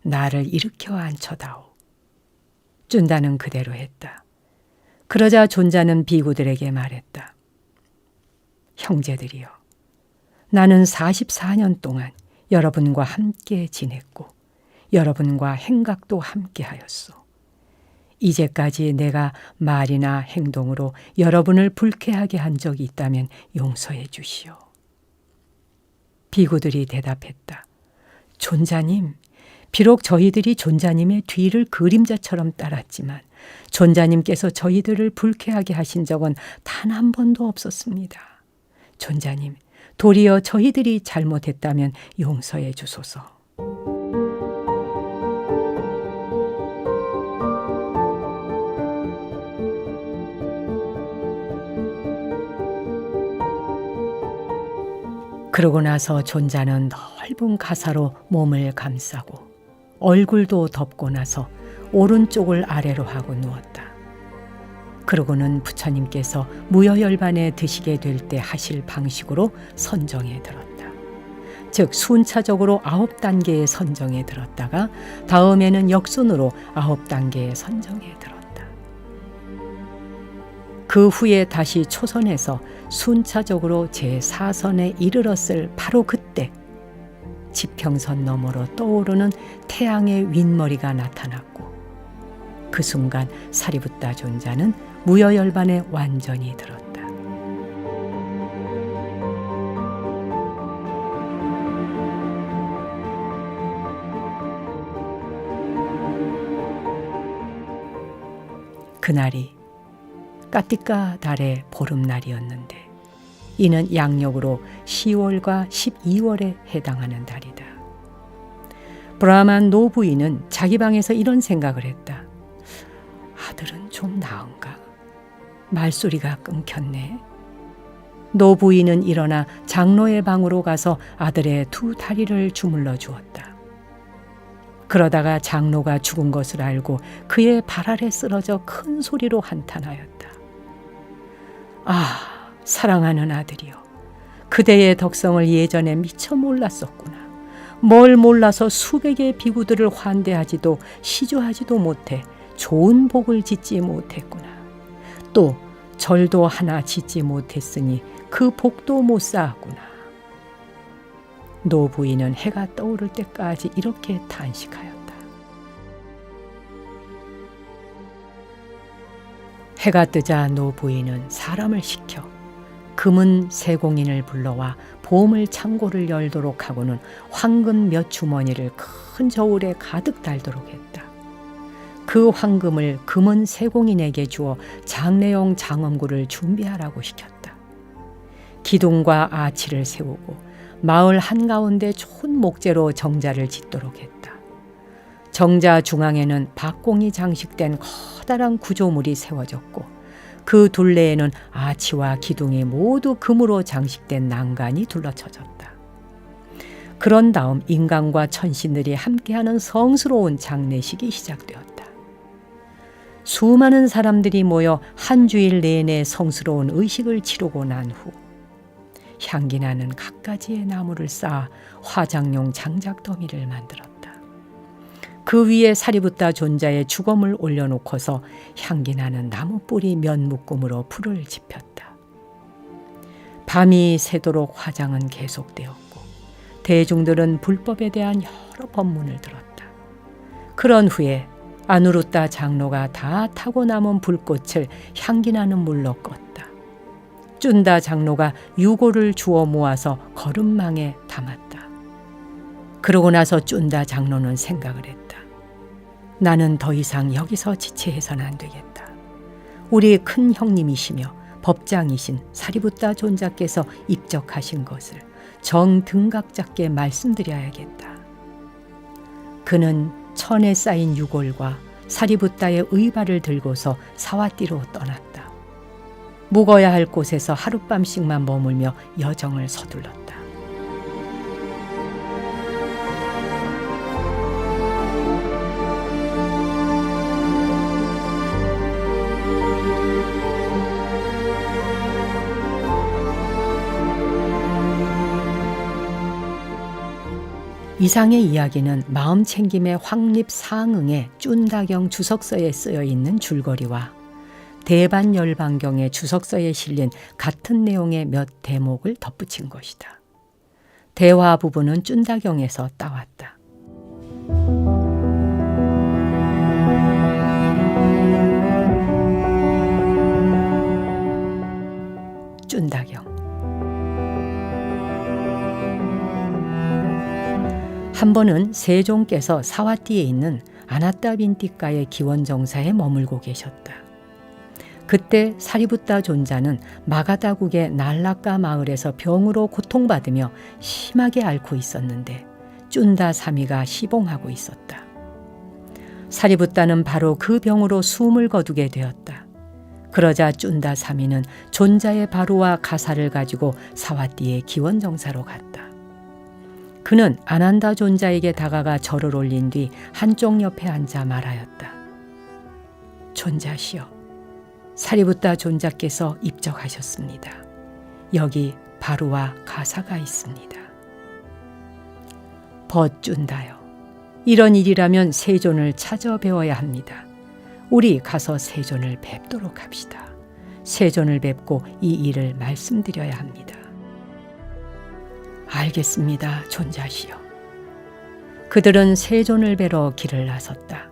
나를 일으켜 앉혀다오. 쭌다는 그대로 했다. 그러자 존자는 비구들에게 말했다. 형제들이여, 나는 44년 동안 여러분과 함께 지냈고 여러분과 행각도 함께 하였소. 이제까지 내가 말이나 행동으로 여러분을 불쾌하게 한 적이 있다면 용서해 주시오. 비구들이 대답했다. 존자님, 비록 저희들이 존자님의 뒤를 그림자처럼 따랐지만 존자님께서 저희들을 불쾌하게 하신 적은 단 한 번도 없었습니다. 존자님, 도리어 저희들이 잘못했다면 용서해 주소서. 그러고 나서 존자는 넓은 가사로 몸을 감싸고 얼굴도 덮고 나서 오른쪽을 아래로 하고 누웠다. 그러고는 부처님께서 무여열반에 드시게 될 때 하실 방식으로 선정에 들었다. 즉 순차적으로 9단계의 선정에 들었다가 다음에는 역순으로 9단계의 선정에 들었다. 그 후에 다시 초선에서 순차적으로 제4선에 이르렀을 바로 그때 지평선 너머로 떠오르는 태양의 윗머리가 나타났고 그 순간 사리부tta 존자는 무여열반에 완전히 들었다. 그날이 까띠까 달의 보름날이었는데 이는 양력으로 10월과 12월에 해당하는 달이다. 브라만 노부인은 자기 방에서 이런 생각을 했다. 아들은 좀 나은가? 말소리가 끊겼네. 노부인은 일어나 장로의 방으로 가서 아들의 2다리를 주물러 주었다. 그러다가 장로가 죽은 것을 알고 그의 발 아래 쓰러져 큰 소리로 한탄하였다. 아, 사랑하는 아들이여, 그대의 덕성을 예전에 미처 몰랐었구나. 뭘 몰라서 수백의 비구들을 환대하지도 시주하지도 못해 좋은 복을 짓지 못했구나. 또 절도 하나 짓지 못했으니 그 복도 못 쌓았구나. 노부인은 해가 떠오를 때까지 이렇게 탄식하였다. 해가 뜨자 노부인은 사람을 시켜 금은 세공인을 불러와 보물 창고를 열도록 하고는 황금 몇 주머니를 큰 저울에 가득 달도록 했다. 그 황금을 금은 세공인에게 주어 장례용 장엄구를 준비하라고 시켰다. 기둥과 아치를 세우고 마을 한가운데 좋은 목재로 정자를 짓도록 했다. 정자 중앙에는 박공이 장식된 커다란 구조물이 세워졌고 그 둘레에는 아치와 기둥이 모두 금으로 장식된 난간이 둘러쳐졌다. 그런 다음 인간과 천신들이 함께하는 성스러운 장례식이 시작되었다. 수많은 사람들이 모여 한 주일 내내 성스러운 의식을 치르고 난 후 향기나는 갖가지의 나무를 쌓아 화장용 장작더미를 만들었다. 그 위에 사리부tta 존자의 주검을 올려놓고서 향기나는 나무 뿌리 몇 묶음으로 불을 지폈다. 밤이 새도록 화장은 계속되었고 대중들은 불법에 대한 여러 법문을 들었다. 그런 후에 아누루타 장로가 다 타고 남은 불꽃을 향기나는 물로 껐다. 쭌다 장로가 유골을 주워 모아서 거름망에 담았다. 그러고 나서 쭌다 장로는 생각을 했다. 나는 더 이상 여기서 지체해서는 안 되겠다. 우리 큰 형님이시며 법장이신 사리부tta 존자께서 입적하신 것을 정등각잡게 말씀드려야겠다. 그는 천에 쌓인 유골과 사리부tta의 의발을 들고서 사와띠로 떠났다. 묵어야 할 곳에서 하룻밤씩만 머물며 여정을 서둘렀다. 이상의 이야기는 마음챙김의 황립상응의 쭌다경 주석서에 쓰여 있는 줄거리와 대반열반경의 주석서에 실린 같은 내용의 몇 대목을 덧붙인 것이다. 대화 부분은 쭌다경에서 따왔다. 쭌다경. 한 번은 세종께서 사와띠에 있는 아나따빈띠가의 기원정사에 머물고 계셨다. 그때 사리부tta 존자는 마가다국의 날라까 마을에서 병으로 고통받으며 심하게 앓고 있었는데 쭌다 사미가 시봉하고 있었다. 사리부tta는 바로 그 병으로 숨을 거두게 되었다. 그러자 쭌다 사미는 존자의 바루와 가사를 가지고 사와띠의 기원정사로 갔다. 그는 아난다 존자에게 다가가 절을 올린 뒤 한쪽 옆에 앉아 말하였다. 존자시여, 사리붓다 존자께서 입적하셨습니다. 여기 바루와 가사가 있습니다. 벗준다요. 이런 일이라면 세존을 찾아뵈어야 합니다. 우리 가서 세존을 뵙도록 합시다. 세존을 뵙고 이 일을 말씀드려야 합니다. 알겠습니다, 존자시여. 그들은 세존을 뵈러 길을 나섰다.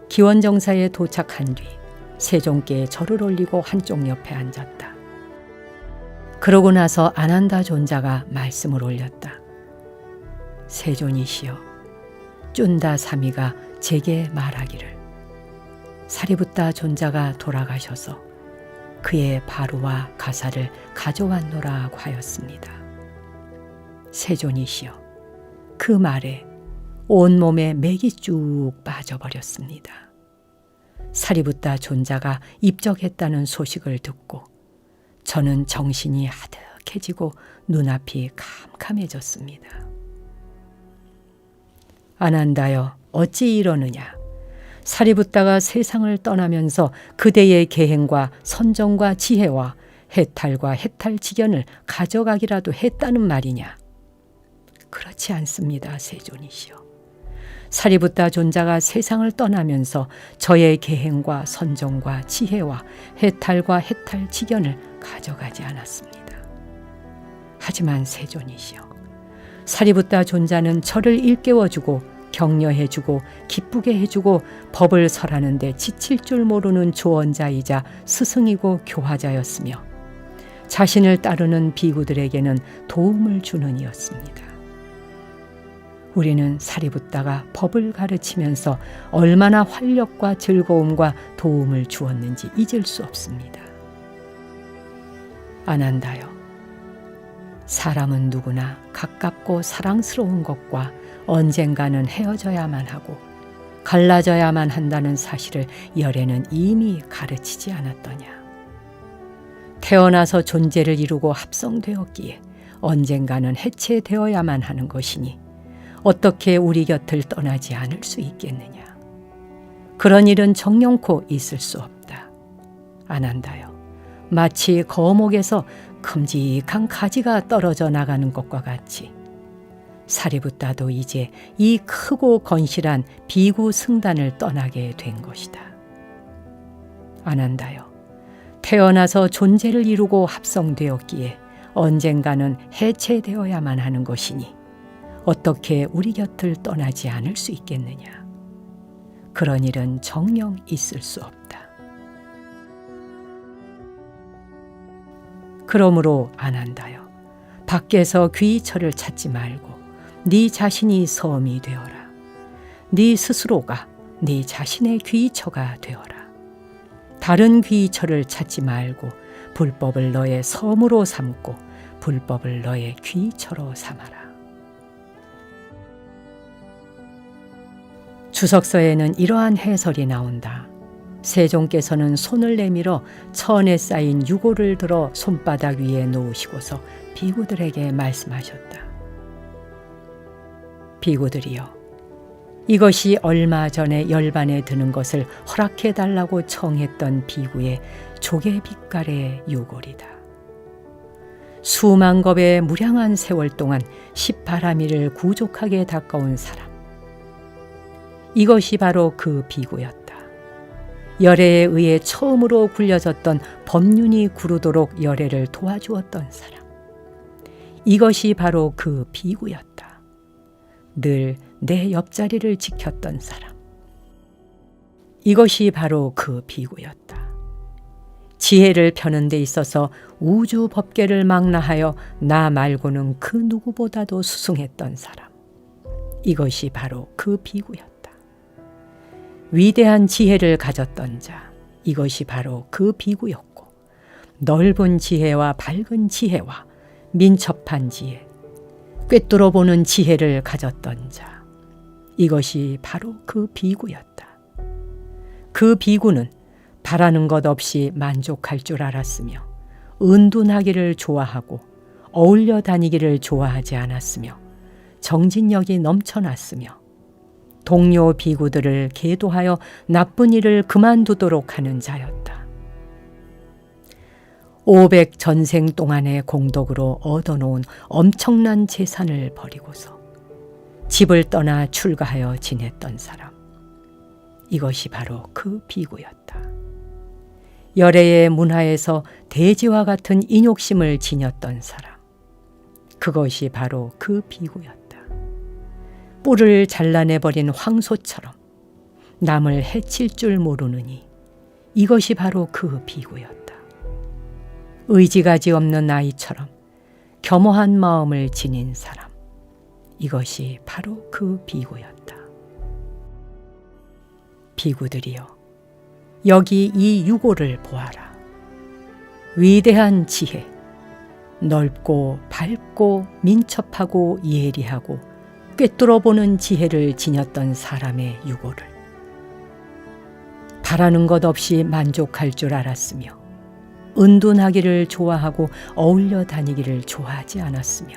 기원정사에 도착한 뒤 세존께 절을 올리고 한쪽 옆에 앉았다. 그러고 나서 아난다 존자가 말씀을 올렸다. 세존이시여, 쭌다 사미가 제게 말하기를 사리붓다 존자가 돌아가셔서 그의 바루와 가사를 가져왔노라고 하였습니다. 세존이시여, 그 말에 온몸에 맥이 쭉 빠져버렸습니다. 사리붓다 존자가 입적했다는 소식을 듣고 저는 정신이 아득해지고 눈앞이 캄캄해졌습니다. 아난다여, 어찌 이러느냐. 사리붓다가 세상을 떠나면서 그대의 계행과 선정과 지혜와 해탈과 해탈지견을 가져가기라도 했다는 말이냐. 그렇지 않습니다, 세존이시여. 사리붓다 존자가 세상을 떠나면서 저의 계행과 선정과 지혜와 해탈과 해탈지견을 가져가지 않았습니다. 하지만 세존이시여, 사리붓다 존자는 저를 일깨워주고 격려해주고 기쁘게 해주고 법을 설하는데 지칠 줄 모르는 조언자이자 스승이고 교화자였으며 자신을 따르는 비구들에게는 도움을 주는 이였습니다. 우리는 사리붓다가 법을 가르치면서 얼마나 활력과 즐거움과 도움을 주었는지 잊을 수 없습니다. 아난다요, 사람은 누구나 가깝고 사랑스러운 것과 언젠가는 헤어져야만 하고 갈라져야만 한다는 사실을 열애는 이미 가르치지 않았더냐. 태어나서 존재를 이루고 합성되었기에 언젠가는 해체되어야만 하는 것이니 어떻게 우리 곁을 떠나지 않을 수 있겠느냐. 그런 일은 정령코 있을 수 없다. 아난다요, 마치 거목에서 큼직한 가지가 떨어져 나가는 것과 같이 사리붓다도 이제 이 크고 건실한 비구 승단을 떠나게 된 것이다. 아난다요, 태어나서 존재를 이루고 합성되었기에 언젠가는 해체되어야만 하는 것이니 어떻게 우리 곁을 떠나지 않을 수 있겠느냐. 그런 일은 정녕 있을 수 없다. 그러므로 아난다요, 밖에서 귀처를 찾지 말고 네 자신이 섬이 되어라. 네 스스로가 네 자신의 귀처가 되어라. 다른 귀처를 찾지 말고 불법을 너의 섬으로 삼고 불법을 너의 귀처로 삼아라. 주석서에는 이러한 해설이 나온다. 세종께서는 손을 내밀어 천에 쌓인 유골을 들어 손바닥 위에 놓으시고서 비구들에게 말씀하셨다. 비구들이여, 이것이 얼마 전에 열반에 드는 것을 허락해달라고 청했던 비구의 조개 빛깔의 유골이다. 수만 겁의 무량한 세월 동안 십바라미를 구족하게 닦아온 사람, 이것이 바로 그 비구였다. 열애에 의해 처음으로 굴려졌던 법륜이 구르도록 열애를 도와주었던 사람, 이것이 바로 그 비구였다. 늘 내 옆자리를 지켰던 사람, 이것이 바로 그 비구였다. 지혜를 펴는 데 있어서 우주 법계를 망라하여 나 말고는 그 누구보다도 수승했던 사람, 이것이 바로 그 비구였다. 위대한 지혜를 가졌던 자, 이것이 바로 그 비구였고, 넓은 지혜와 밝은 지혜와 민첩한 지혜, 꿰뚫어 보는 지혜를 가졌던 자, 이것이 바로 그 비구였다. 그 비구는 바라는 것 없이 만족할 줄 알았으며 은둔하기를 좋아하고 어울려 다니기를 좋아하지 않았으며 정진력이 넘쳐났으며 동료 비구들을 계도하여 나쁜 일을 그만두도록 하는 자였다. 500 전생 동안의 공덕으로 얻어놓은 엄청난 재산을 버리고서 집을 떠나 출가하여 지냈던 사람. 이것이 바로 그 비구였다. 열애의 문화에서 돼지와 같은 인욕심을 지녔던 사람. 그것이 바로 그 비구였다. 뿔을 잘라내버린 황소처럼 남을 해칠 줄 모르느니 이것이 바로 그 비구였다. 의지가지 없는 아이처럼 겸허한 마음을 지닌 사람. 이것이 바로 그 비구였다. 비구들이여, 여기 이 유고를 보아라. 위대한 지혜, 넓고 밝고 민첩하고 예리하고 꿰뚫어보는 지혜를 지녔던 사람의 유고를. 바라는 것 없이 만족할 줄 알았으며 은둔하기를 좋아하고 어울려 다니기를 좋아하지 않았으며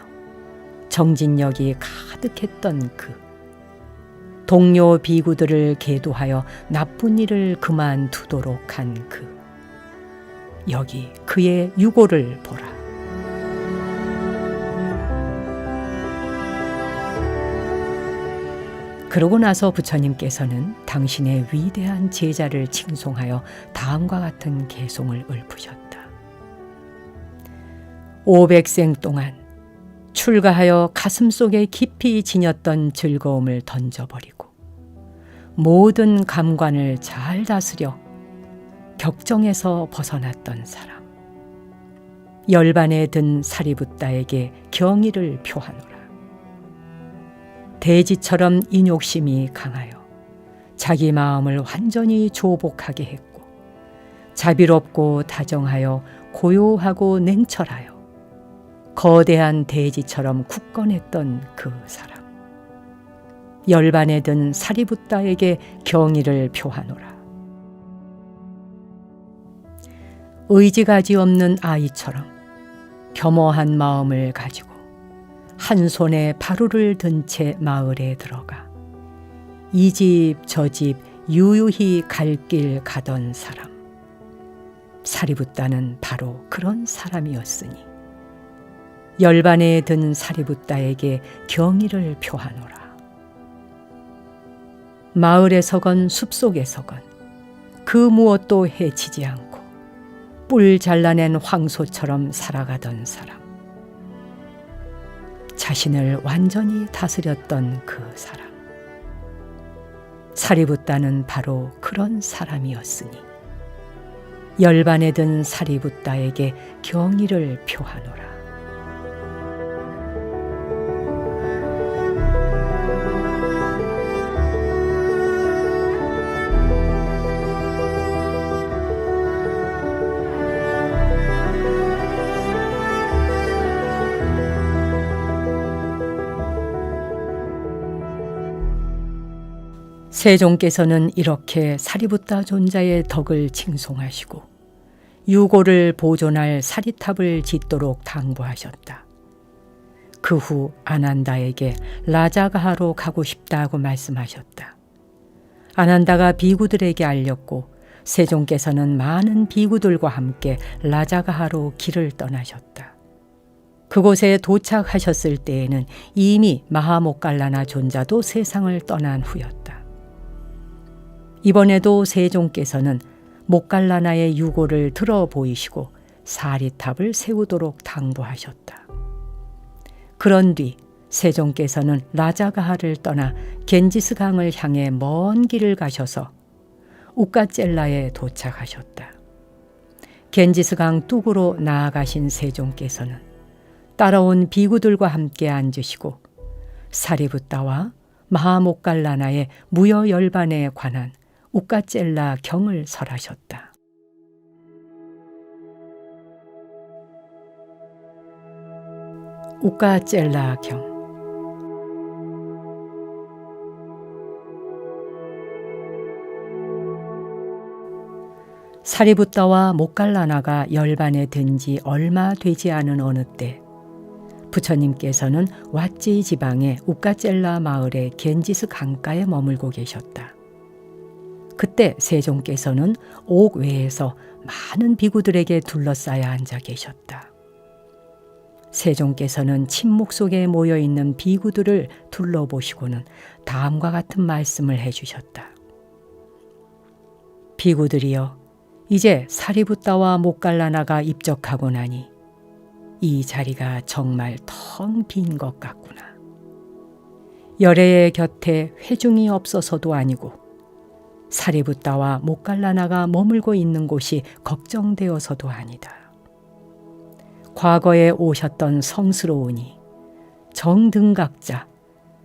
정진력이 가득했던 그 동료 비구들을 계도하여 나쁜 일을 그만두도록 한 그. 여기 그의 유고를 보라. 그러고 나서 부처님께서는 당신의 위대한 제자를 칭송하여 다음과 같은 개송을 읊으셨다. 500생 동안 출가하여 가슴속에 깊이 지녔던 즐거움을 던져버리고 모든 감관을 잘 다스려 격정에서 벗어났던 사람. 열반에 든 사리붓다에게 경의를 표하노라. 돼지처럼 인욕심이 강하여 자기 마음을 완전히 조복하게 했고 자비롭고 다정하여 고요하고 냉철하여 거대한 돼지처럼 굳건했던 그 사람. 열반에 든 사리붓다에게 경의를 표하노라. 의지가지 없는 아이처럼 겸허한 마음을 가지고 한 손에 바루를 든 채 마을에 들어가 이 집 저 집 유유히 갈 길 가던 사람. 사리붓다는 바로 그런 사람이었으니 열반에 든 사리붓다에게 경의를 표하노라. 마을에서건 숲속에서건 그 무엇도 해치지 않고 뿔 잘라낸 황소처럼 살아가던 사람. 자신을 완전히 다스렸던 그 사람. 사리붓다는 바로 그런 사람이었으니 열반에 든 사리붓다에게 경의를 표하노라. 세종께서는 이렇게 사리붓다 존자의 덕을 칭송하시고 유고를 보존할 사리탑을 짓도록 당부하셨다. 그 후 아난다에게 라자가하로 가고 싶다고 말씀하셨다. 아난다가 비구들에게 알렸고 세종께서는 많은 비구들과 함께 라자가하로 길을 떠나셨다. 그곳에 도착하셨을 때에는 이미 마하모칼라나 존자도 세상을 떠난 후였다. 이번에도 세종께서는 모칼라나의 유고를 들어 보이시고 사리탑을 세우도록 당부하셨다. 그런 뒤 세종께서는 라자가하를 떠나 겐지스강을 향해 먼 길을 가셔서 우까젤라에 도착하셨다. 겐지스강 뚝으로 나아가신 세종께서는 따라온 비구들과 함께 앉으시고 사리붓다와 마하모칼라나의 무여열반에 관한 우까젤라 경을 설하셨다. 우까젤라 경. 사리붓다와 모칼라나가 열반에 든 지 얼마 되지 않은 어느 때 부처님께서는 왓지 지방의 우까젤라 마을의 겐지스 강가에 머물고 계셨다. 그때 세종께서는 옥외에서 많은 비구들에게 둘러싸여 앉아 계셨다. 세종께서는 침묵 속에 모여있는 비구들을 둘러보시고는 다음과 같은 말씀을 해주셨다. 비구들이여, 이제 사리붓다와 모갈라나가 입적하고 나니 이 자리가 정말 텅 빈 것 같구나. 열애의 곁에 회중이 없어서도 아니고 사리붓다와 모갈라나가 머물고 있는 곳이 걱정되어서도 아니다. 과거에 오셨던 성스러우니 정등각자,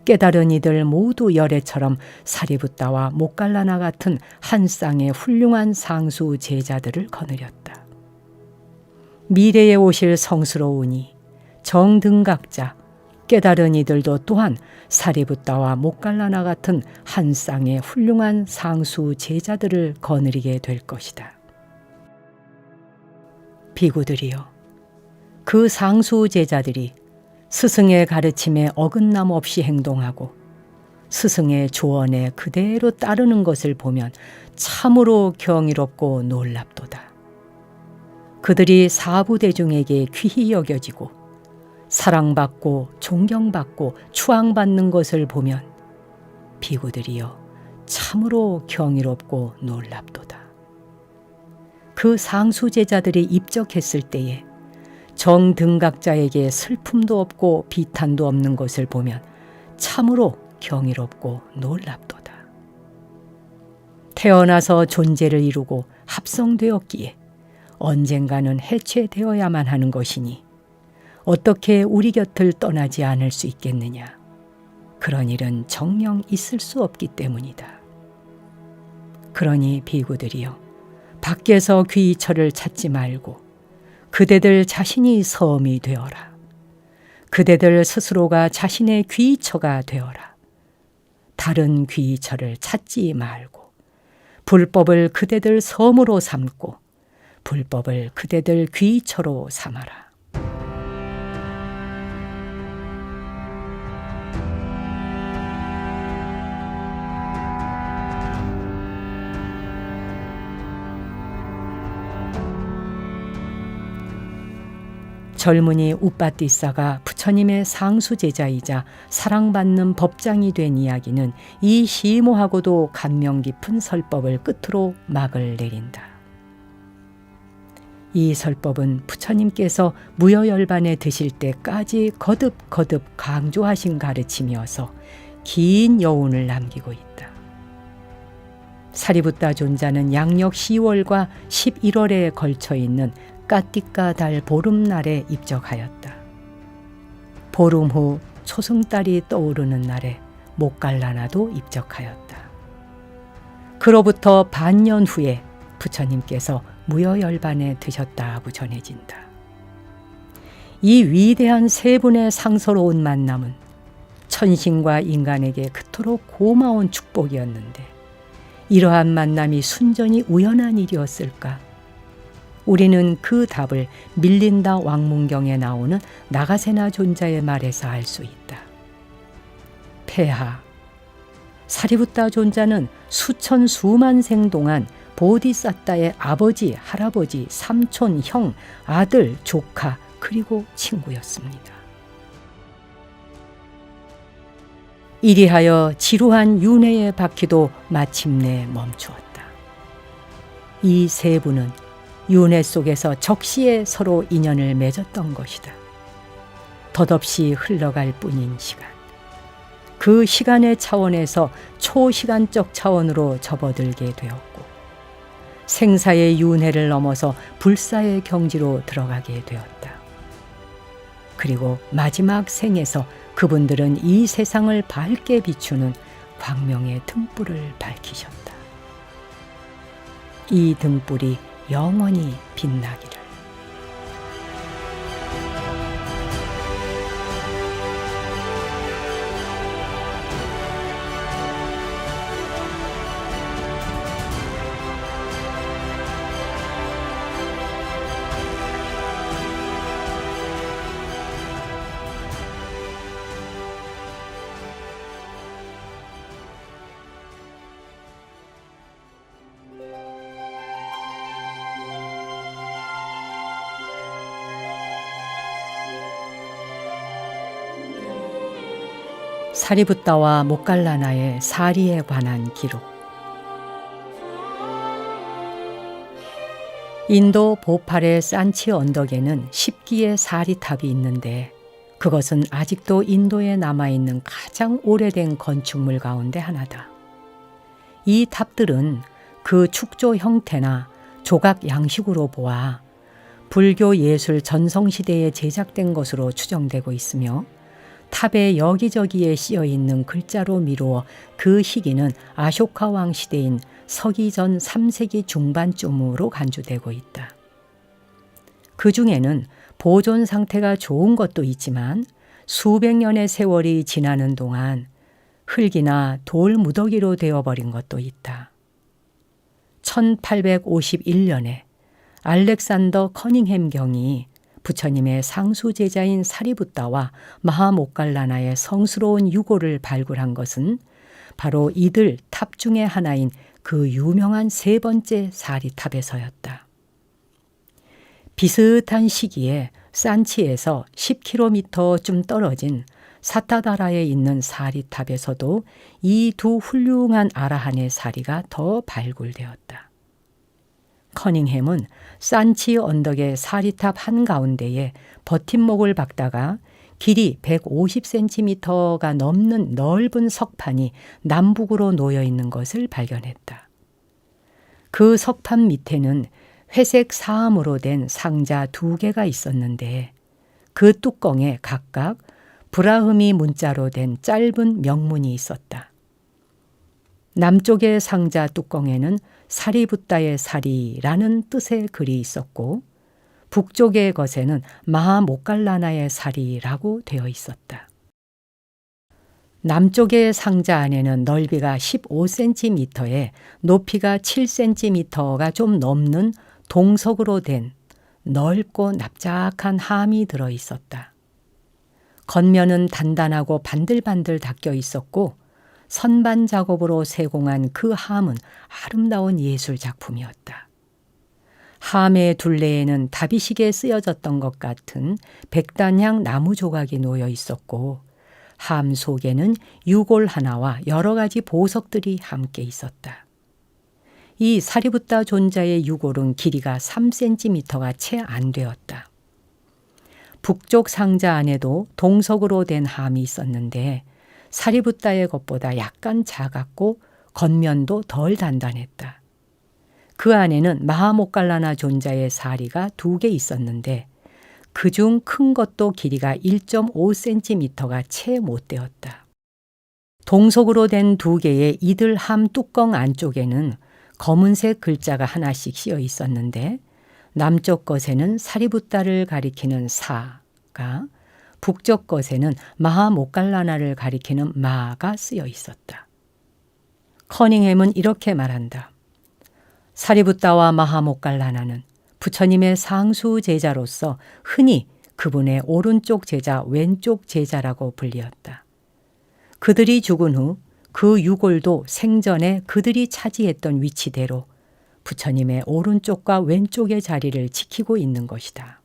깨달은 이들 모두 열애처럼 사리붓다와 모갈라나 같은 한 쌍의 훌륭한 상수 제자들을 거느렸다. 미래에 오실 성스러우니 정등각자, 깨달은 이들도 또한 사리붓다와 모갈라나 같은 한 쌍의 훌륭한 상수 제자들을 거느리게 될 것이다. 비구들이여, 그 상수 제자들이 스승의 가르침에 어긋남 없이 행동하고 스승의 조언에 그대로 따르는 것을 보면 참으로 경이롭고 놀랍도다. 그들이 사부대중에게 귀히 여겨지고 사랑받고 존경받고 추앙받는 것을 보면 비구들이여 참으로 경이롭고 놀랍도다. 그 상수 제자들이 입적했을 때에 정등각자에게 슬픔도 없고 비탄도 없는 것을 보면 참으로 경이롭고 놀랍도다. 태어나서 존재를 이루고 합성되었기에 언젠가는 해체되어야만 하는 것이니 어떻게 우리 곁을 떠나지 않을 수 있겠느냐. 그런 일은 정녕 있을 수 없기 때문이다. 그러니 비구들이여, 밖에서 귀처를 찾지 말고 그대들 자신이 섬이 되어라. 그대들 스스로가 자신의 귀처가 되어라. 다른 귀처를 찾지 말고 불법을 그대들 섬으로 삼고 불법을 그대들 귀처로 삼아라. 젊은이 우빠띠사가 부처님의 상수제자이자 사랑받는 법장이 된 이야기는 이 심오하고도 감명 깊은 설법을 끝으로 막을 내린다. 이 설법은 부처님께서 무여열반에 드실 때까지 거듭거듭 강조하신 가르침이어서 긴 여운을 남기고 있다. 사리붓다 존자는 양력 10월과 11월에 걸쳐 있는 까띠까 달 보름날에 입적하였다. 보름 후 초승달이 떠오르는 날에 모갈라나도 입적하였다. 그로부터 반년 후에 부처님께서 무여열반에 드셨다고 전해진다. 이 위대한 세 분의 상서로운 만남은 천신과 인간에게 그토록 고마운 축복이었는데 이러한 만남이 순전히 우연한 일이었을까? 우리는 그 답을 밀린다 왕문경에 나오는 나가세나 존자의 말에서 알 수 있다. 폐하, 사리붓다 존자는 수천 수만 생 동안 보디사tta의 아버지, 할아버지, 삼촌, 형, 아들, 조카, 그리고 친구였습니다. 이리하여 지루한 윤회의 바퀴도 마침내 멈추었다. 이 세 분은 윤회 속에서 적시에 서로 인연을 맺었던 것이다. 덧없이 흘러갈 뿐인 시간. 그 시간의 차원에서 초시간적 차원으로 접어들게 되었고 생사의 윤회를 넘어서 불사의 경지로 들어가게 되었다. 그리고 마지막 생에서 그분들은 이 세상을 밝게 비추는 광명의 등불을 밝히셨다. 이 등불이 영원히 빛나기를. 사리붓다와 모칼라나의 사리에 관한 기록. 인도 보팔의 산치 언덕에는 10기의 사리탑이 있는데 그것은 아직도 인도에 남아있는 가장 오래된 건축물 가운데 하나다. 이 탑들은 그 축조 형태나 조각 양식으로 보아 불교 예술 전성시대에 제작된 것으로 추정되고 있으며 탑의 여기저기에 씌어있는 글자로 미루어 그 시기는 아쇼카 왕 시대인 서기 전 3세기 중반쯤으로 간주되고 있다. 그 중에는 보존 상태가 좋은 것도 있지만 수백 년의 세월이 지나는 동안 흙이나 돌 무더기로 되어버린 것도 있다. 1851년에 알렉산더 커닝햄 경이 부처님의 상수 제자인 사리붓다와 마하모칼라나의 성스러운 유골을 발굴한 것은 바로 이들 탑 중의 하나인 그 유명한 세 번째 사리탑에서였다. 비슷한 시기에 산치에서 10km쯤 떨어진 사타다라에 있는 사리탑에서도 이 두 훌륭한 아라한의 사리가 더 발굴되었다. 커닝햄은 산치 언덕의 사리탑 한가운데에 버팀목을 박다가 길이 150cm가 넘는 넓은 석판이 남북으로 놓여 있는 것을 발견했다. 그 석판 밑에는 회색 사암으로 된 상자 2개가 있었는데 그 뚜껑에 각각 브라흐미 문자로 된 짧은 명문이 있었다. 남쪽의 상자 뚜껑에는 사리붓다의 사리라는 뜻의 글이 있었고 북쪽의 것에는 마하모칼라나의 사리라고 되어 있었다. 남쪽의 상자 안에는 넓이가 15cm에 높이가 7cm가 좀 넘는 동석으로 된 넓고 납작한 함이 들어 있었다. 겉면은 단단하고 반들반들 닦여 있었고 선반 작업으로 세공한 그 함은 아름다운 예술 작품이었다. 함의 둘레에는 다비식에 쓰여졌던 것 같은 백단향 나무 조각이 놓여 있었고 함 속에는 유골 하나와 여러 가지 보석들이 함께 있었다. 이 사리붓다 존자의 유골은 길이가 3cm가 채 안 되었다. 북쪽 상자 안에도 동석으로 된 함이 있었는데 사리붓다의 것보다 약간 작았고 겉면도 덜 단단했다. 그 안에는 마하모칼라나 존자의 사리가 2개 있었는데 그중 큰 것도 길이가 1.5cm가 채 못 되었다. 동석으로 된 2개의 이들 함 뚜껑 안쪽에는 검은색 글자가 하나씩 씌어 있었는데 남쪽 것에는 사리붓다를 가리키는 사가 북쪽 것에는 마하모칼라나를 가리키는 마가 쓰여 있었다. 커닝햄은 이렇게 말한다. 사리붓다와 마하모칼라나는 부처님의 상수 제자로서 흔히 그분의 오른쪽 제자, 왼쪽 제자라고 불리었다. 그들이 죽은 후 그 유골도 생전에 그들이 차지했던 위치대로 부처님의 오른쪽과 왼쪽의 자리를 지키고 있는 것이다.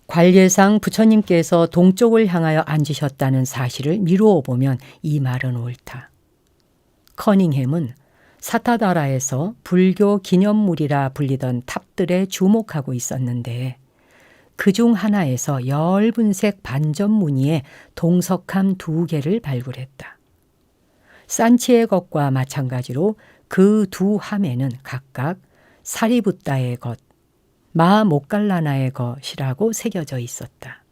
관례상 부처님께서 동쪽을 향하여 앉으셨다는 사실을 미루어 보면 이 말은 옳다. 커닝햄은 사타다라에서 불교 기념물이라 불리던 탑들에 주목하고 있었는데 그중 하나에서 엷은색 반점 무늬의 동석함 2개를 발굴했다. 산치의 것과 마찬가지로 그 두 함에는 각각 사리붓다의 것, 마하모칼라나의 것이라고 새겨져 있었다.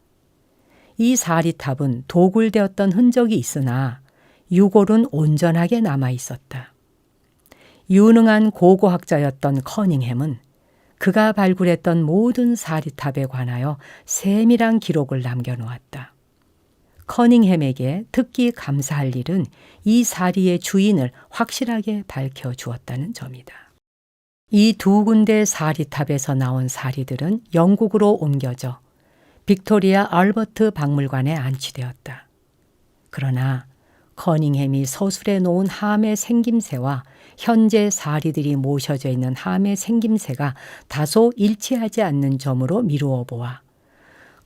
이 사리탑은 도굴되었던 흔적이 있으나 유골은 온전하게 남아 있었다. 유능한 고고학자였던 커닝햄은 그가 발굴했던 모든 사리탑에 관하여 세밀한 기록을 남겨놓았다. 커닝햄에게 특히 감사할 일은 이 사리의 주인을 확실하게 밝혀주었다는 점이다. 이 2군데 사리탑에서 나온 사리들은 영국으로 옮겨져 빅토리아 알버트 박물관에 안치되었다. 그러나 커닝햄이 서술해 놓은 함의 생김새와 현재 사리들이 모셔져 있는 함의 생김새가 다소 일치하지 않는 점으로 미루어 보아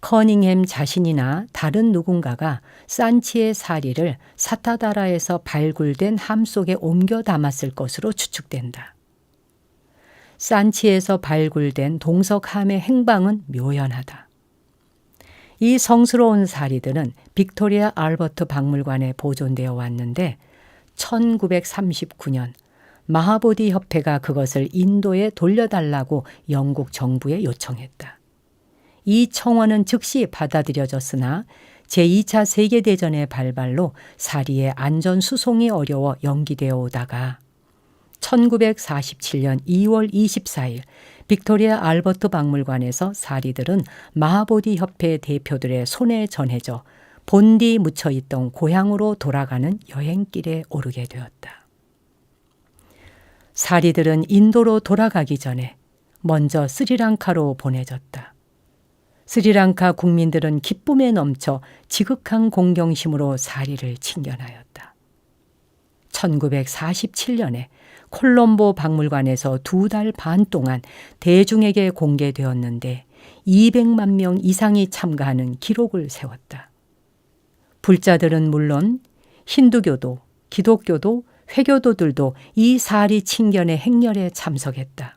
커닝햄 자신이나 다른 누군가가 산치의 사리를 사타다라에서 발굴된 함 속에 옮겨 담았을 것으로 추측된다. 산치에서 발굴된 동석함의 행방은 묘연하다. 이 성스러운 사리들은 빅토리아 알버트 박물관에 보존되어 왔는데 1939년 마하보디 협회가 그것을 인도에 돌려달라고 영국 정부에 요청했다. 이 청원은 즉시 받아들여졌으나 제2차 세계대전의 발발로 사리의 안전 수송이 어려워 연기되어 오다가 1947년 2월 24일 빅토리아 알버트 박물관에서 사리들은 마하보디 협회 대표들의 손에 전해져 본디 묻혀있던 고향으로 돌아가는 여행길에 오르게 되었다. 사리들은 인도로 돌아가기 전에 먼저 스리랑카로 보내졌다. 스리랑카 국민들은 기쁨에 넘쳐 지극한 공경심으로 사리를 친견하였다. 1947년에 콜롬보 박물관에서 2달 반 동안 대중에게 공개되었는데 200만 명 이상이 참가하는 기록을 세웠다. 불자들은 물론 힌두교도, 기독교도, 회교도들도 이 사리 친견의 행렬에 참석했다.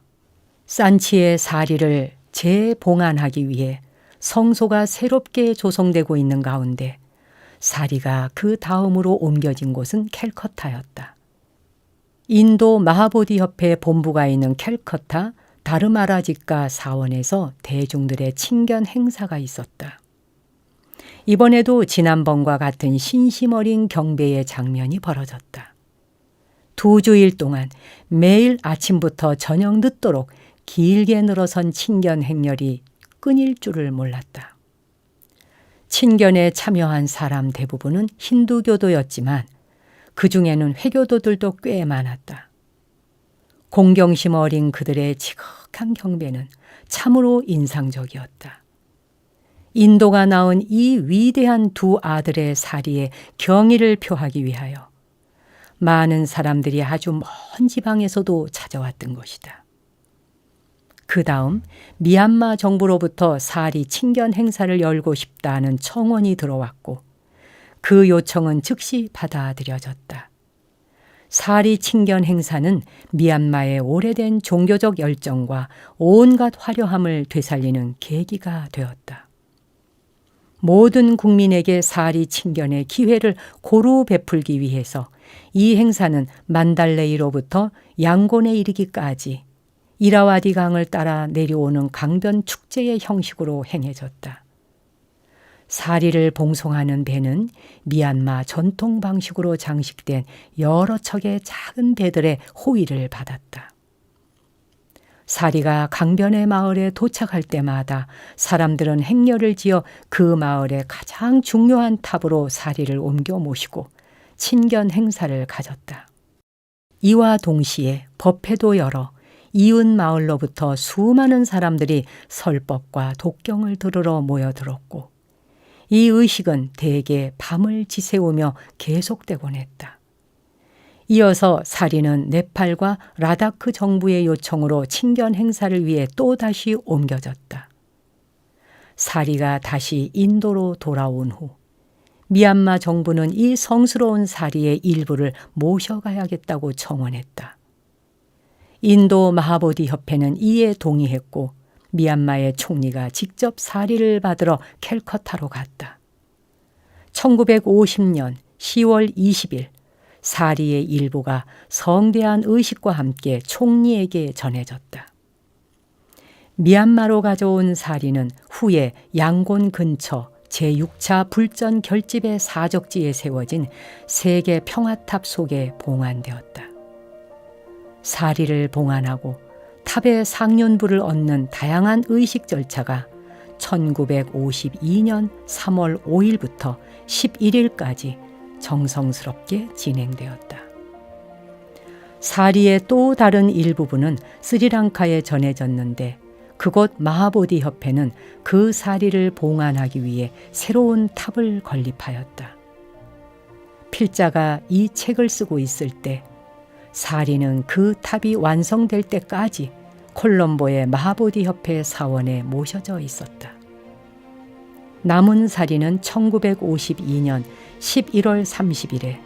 산치의 사리를 재봉안하기 위해 성소가 새롭게 조성되고 있는 가운데 사리가 그 다음으로 옮겨진 곳은 캘커타였다. 인도 마하보디 협회 본부가 있는 캘커타 다르마라지카 사원에서 대중들의 친견 행사가 있었다. 이번에도 지난번과 같은 신심 어린 경배의 장면이 벌어졌다. 2주일 동안 매일 아침부터 저녁 늦도록 길게 늘어선 친견 행렬이 끊일 줄을 몰랐다. 친견에 참여한 사람 대부분은 힌두교도였지만 그 중에는 회교도들도 꽤 많았다. 공경심 어린 그들의 지극한 경배는 참으로 인상적이었다. 인도가 낳은 이 위대한 2 아들의 사리에 경의를 표하기 위하여 많은 사람들이 아주 먼 지방에서도 찾아왔던 것이다. 그 다음 미얀마 정부로부터 사리 친견 행사를 열고 싶다는 청원이 들어왔고 그 요청은 즉시 받아들여졌다. 사리 친견 행사는 미얀마의 오래된 종교적 열정과 온갖 화려함을 되살리는 계기가 되었다. 모든 국민에게 사리 친견의 기회를 고루 베풀기 위해서 이 행사는 만달레이로부터 양곤에 이르기까지 이라와디 강을 따라 내려오는 강변 축제의 형식으로 행해졌다. 사리를 봉송하는 배는 미얀마 전통 방식으로 장식된 여러 척의 작은 배들의 호위를 받았다. 사리가 강변의 마을에 도착할 때마다 사람들은 행렬을 지어 그 마을의 가장 중요한 탑으로 사리를 옮겨 모시고 친견 행사를 가졌다. 이와 동시에 법회도 열어 이웃 마을로부터 수많은 사람들이 설법과 독경을 들으러 모여들었고 이 의식은 대개 밤을 지새우며 계속되곤 했다. 이어서 사리는 네팔과 라다크 정부의 요청으로 친견 행사를 위해 또다시 옮겨졌다. 사리가 다시 인도로 돌아온 후 미얀마 정부는 이 성스러운 사리의 일부를 모셔가야겠다고 청원했다. 인도 마하보디 협회는 이에 동의했고 미얀마의 총리가 직접 사리를 받으러 캘커타로 갔다. 1950년 10월 20일 사리의 일부가 성대한 의식과 함께 총리에게 전해졌다. 미얀마로 가져온 사리는 후에 양곤 근처 제6차 불전 결집의 사적지에 세워진 세계 평화탑 속에 봉안되었다. 사리를 봉안하고 탑의 상륜부를 얻는 다양한 의식 절차가 1952년 3월 5일부터 11일까지 정성스럽게 진행되었다. 사리의 또 다른 일부분은 스리랑카에 전해졌는데 그곳 마하보디 협회는 그 사리를 봉안하기 위해 새로운 탑을 건립하였다. 필자가 이 책을 쓰고 있을 때 사리는 그 탑이 완성될 때까지 콜롬보의 마하보디 협회 사원에 모셔져 있었다. 남은 사리는 1952년 11월 30일에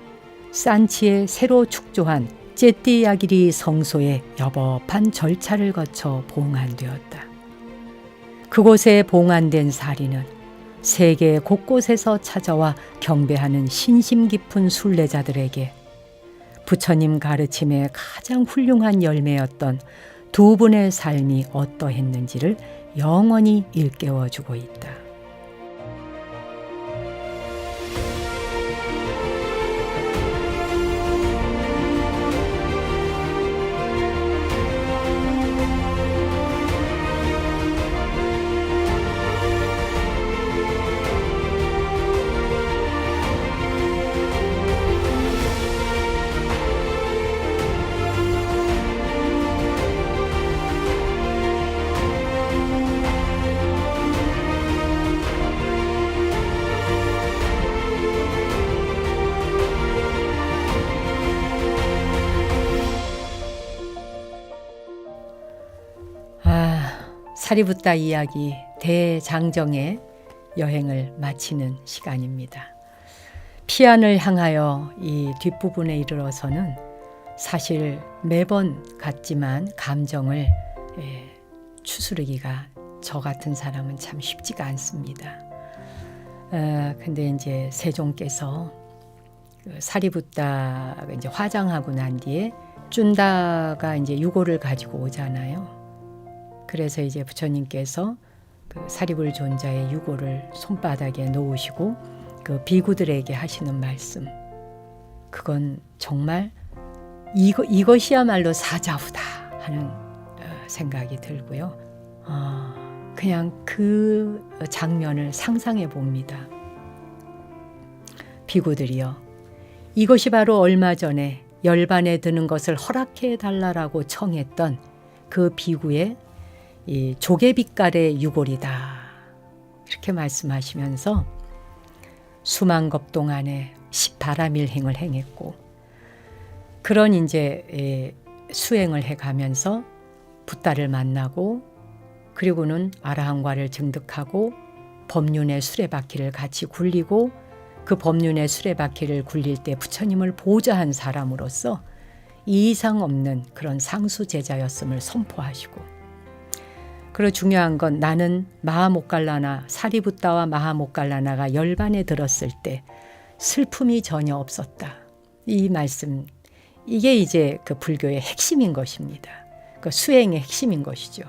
산치에 새로 축조한 제띠야기리 성소에 여법한 절차를 거쳐 봉안되었다. 그곳에 봉안된 사리는 세계 곳곳에서 찾아와 경배하는 신심 깊은 순례자들에게 부처님 가르침의 가장 훌륭한 열매였던 두 분의 삶이 어떠했는지를 영원히 일깨워주고 있다. 사리붓다 이야기 대장정의 여행을 마치는 시간입니다. 피안을 향하여 이 뒷부분에 이르러서는 사실 매번 같지만 감정을 추스르기가 저 같은 사람은 참 쉽지가 않습니다. 근데 이제 세종께서 사리붓다가 이제 화장하고 난 뒤에 쭌다가 이제 유고를 가지고 오잖아요. 그래서 이제 부처님께서 그 사리불 존자의 유고를 손바닥에 놓으시고 그 비구들에게 하시는 말씀, 그건 정말 이것이야말로 사자후다 하는 생각이 들고요. 그냥 그 장면을 상상해 봅니다. 비구들이요, 이것이 바로 얼마 전에 열반에 드는 것을 허락해 달라라고 청했던 그 비구의 이 조개빛깔의 유골이다, 이렇게 말씀하시면서 수만겁 동안에 18아밀행을 행했고, 그런 이제 수행을 해가면서 붓다를 만나고, 그리고는 아라한과를 증득하고 법륜의 수레바퀴를 같이 굴리고, 그 법륜의 수레바퀴를 굴릴 때 부처님을 보좌한 사람으로서 이상 없는 그런 상수 제자였음을 선포하시고, 그리고 중요한 건 나는 마하모갈라나 사리붓다와 마하모갈라나가 열반에 들었을 때 슬픔이 전혀 없었다. 이 말씀, 이게 이제 그 불교의 핵심인 것입니다. 그 수행의 핵심인 것이죠.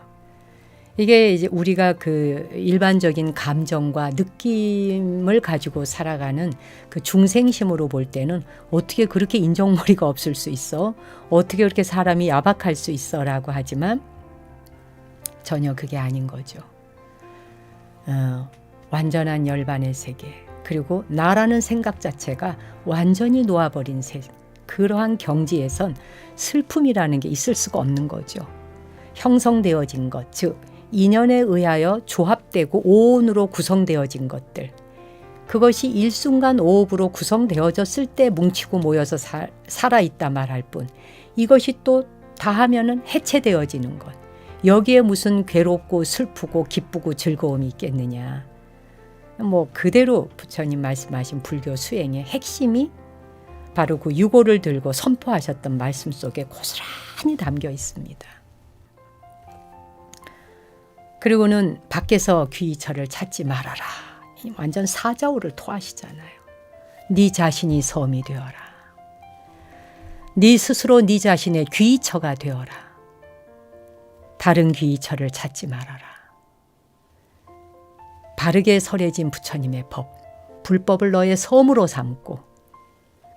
이게 이제 우리가 그 일반적인 감정과 느낌을 가지고 살아가는 그 중생심으로 볼 때는 어떻게 그렇게 인정머리가 없을 수 있어? 어떻게 그렇게 사람이 야박할 수 있어? 라고 하지만 전혀 그게 아닌 거죠. 완전한 열반의 세계, 그리고 나라는 생각 자체가 완전히 놓아버린 세계, 그러한 경지에선 슬픔이라는 게 있을 수가 없는 거죠. 형성되어진 것, 즉 인연에 의하여 조합되고 오온으로 구성되어진 것들, 그것이 일순간 오업으로 구성되어졌을 때 뭉치고 모여서 살아있다 말할 뿐, 이것이 또 다하면은 해체되어지는 것, 여기에 무슨 괴롭고 슬프고 기쁘고 즐거움이 있겠느냐. 뭐 그대로 부처님 말씀하신 불교 수행의 핵심이 바로 그 유고를 들고 선포하셨던 말씀 속에 고스란히 담겨 있습니다. 그리고는 밖에서 귀처를 찾지 말아라. 완전 사자오를 토하시잖아요. 네 자신이 섬이 되어라. 네 스스로 네 자신의 귀처가 되어라. 다른 귀처를 찾지 말아라. 바르게 설해진 부처님의 법, 불법을 너의 섬으로 삼고,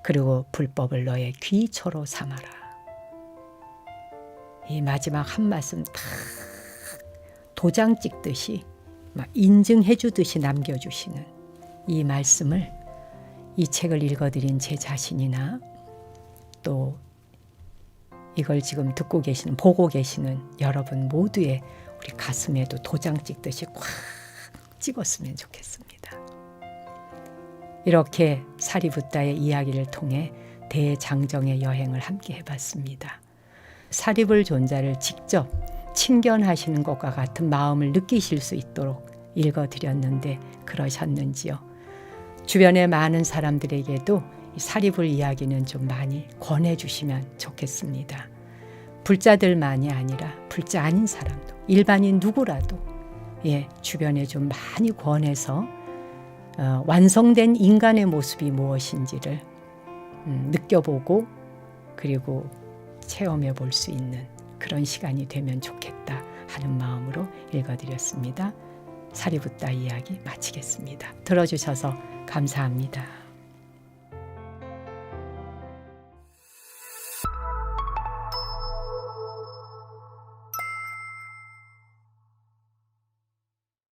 그리고 불법을 너의 귀처로 삼아라. 이 마지막 한 말씀 딱 도장 찍듯이 막 인증해 주듯이 남겨주시는 이 말씀을 이 책을 읽어드린 제 자신이나 또 이걸 지금 듣고 계시는, 보고 계시는 여러분 모두의 우리 가슴에도 도장 찍듯이 꽉 찍었으면 좋겠습니다. 이렇게 사리붓다의 이야기를 통해 대장정의 여행을 함께 해봤습니다. 사리불 존자를 직접 친견하시는 것과 같은 마음을 느끼실 수 있도록 읽어드렸는데 그러셨는지요? 주변의 많은 사람들에게도 이 사리불 이야기는 좀 많이 권해주시면 좋겠습니다. 불자들만이 아니라 불자 아닌 사람도, 일반인 누구라도 주변에 좀 많이 권해서 완성된 인간의 모습이 무엇인지를 느껴보고 그리고 체험해 볼 수 있는 그런 시간이 되면 좋겠다 하는 마음으로 읽어드렸습니다. 사리붓다 이야기 마치겠습니다. 들어주셔서 감사합니다.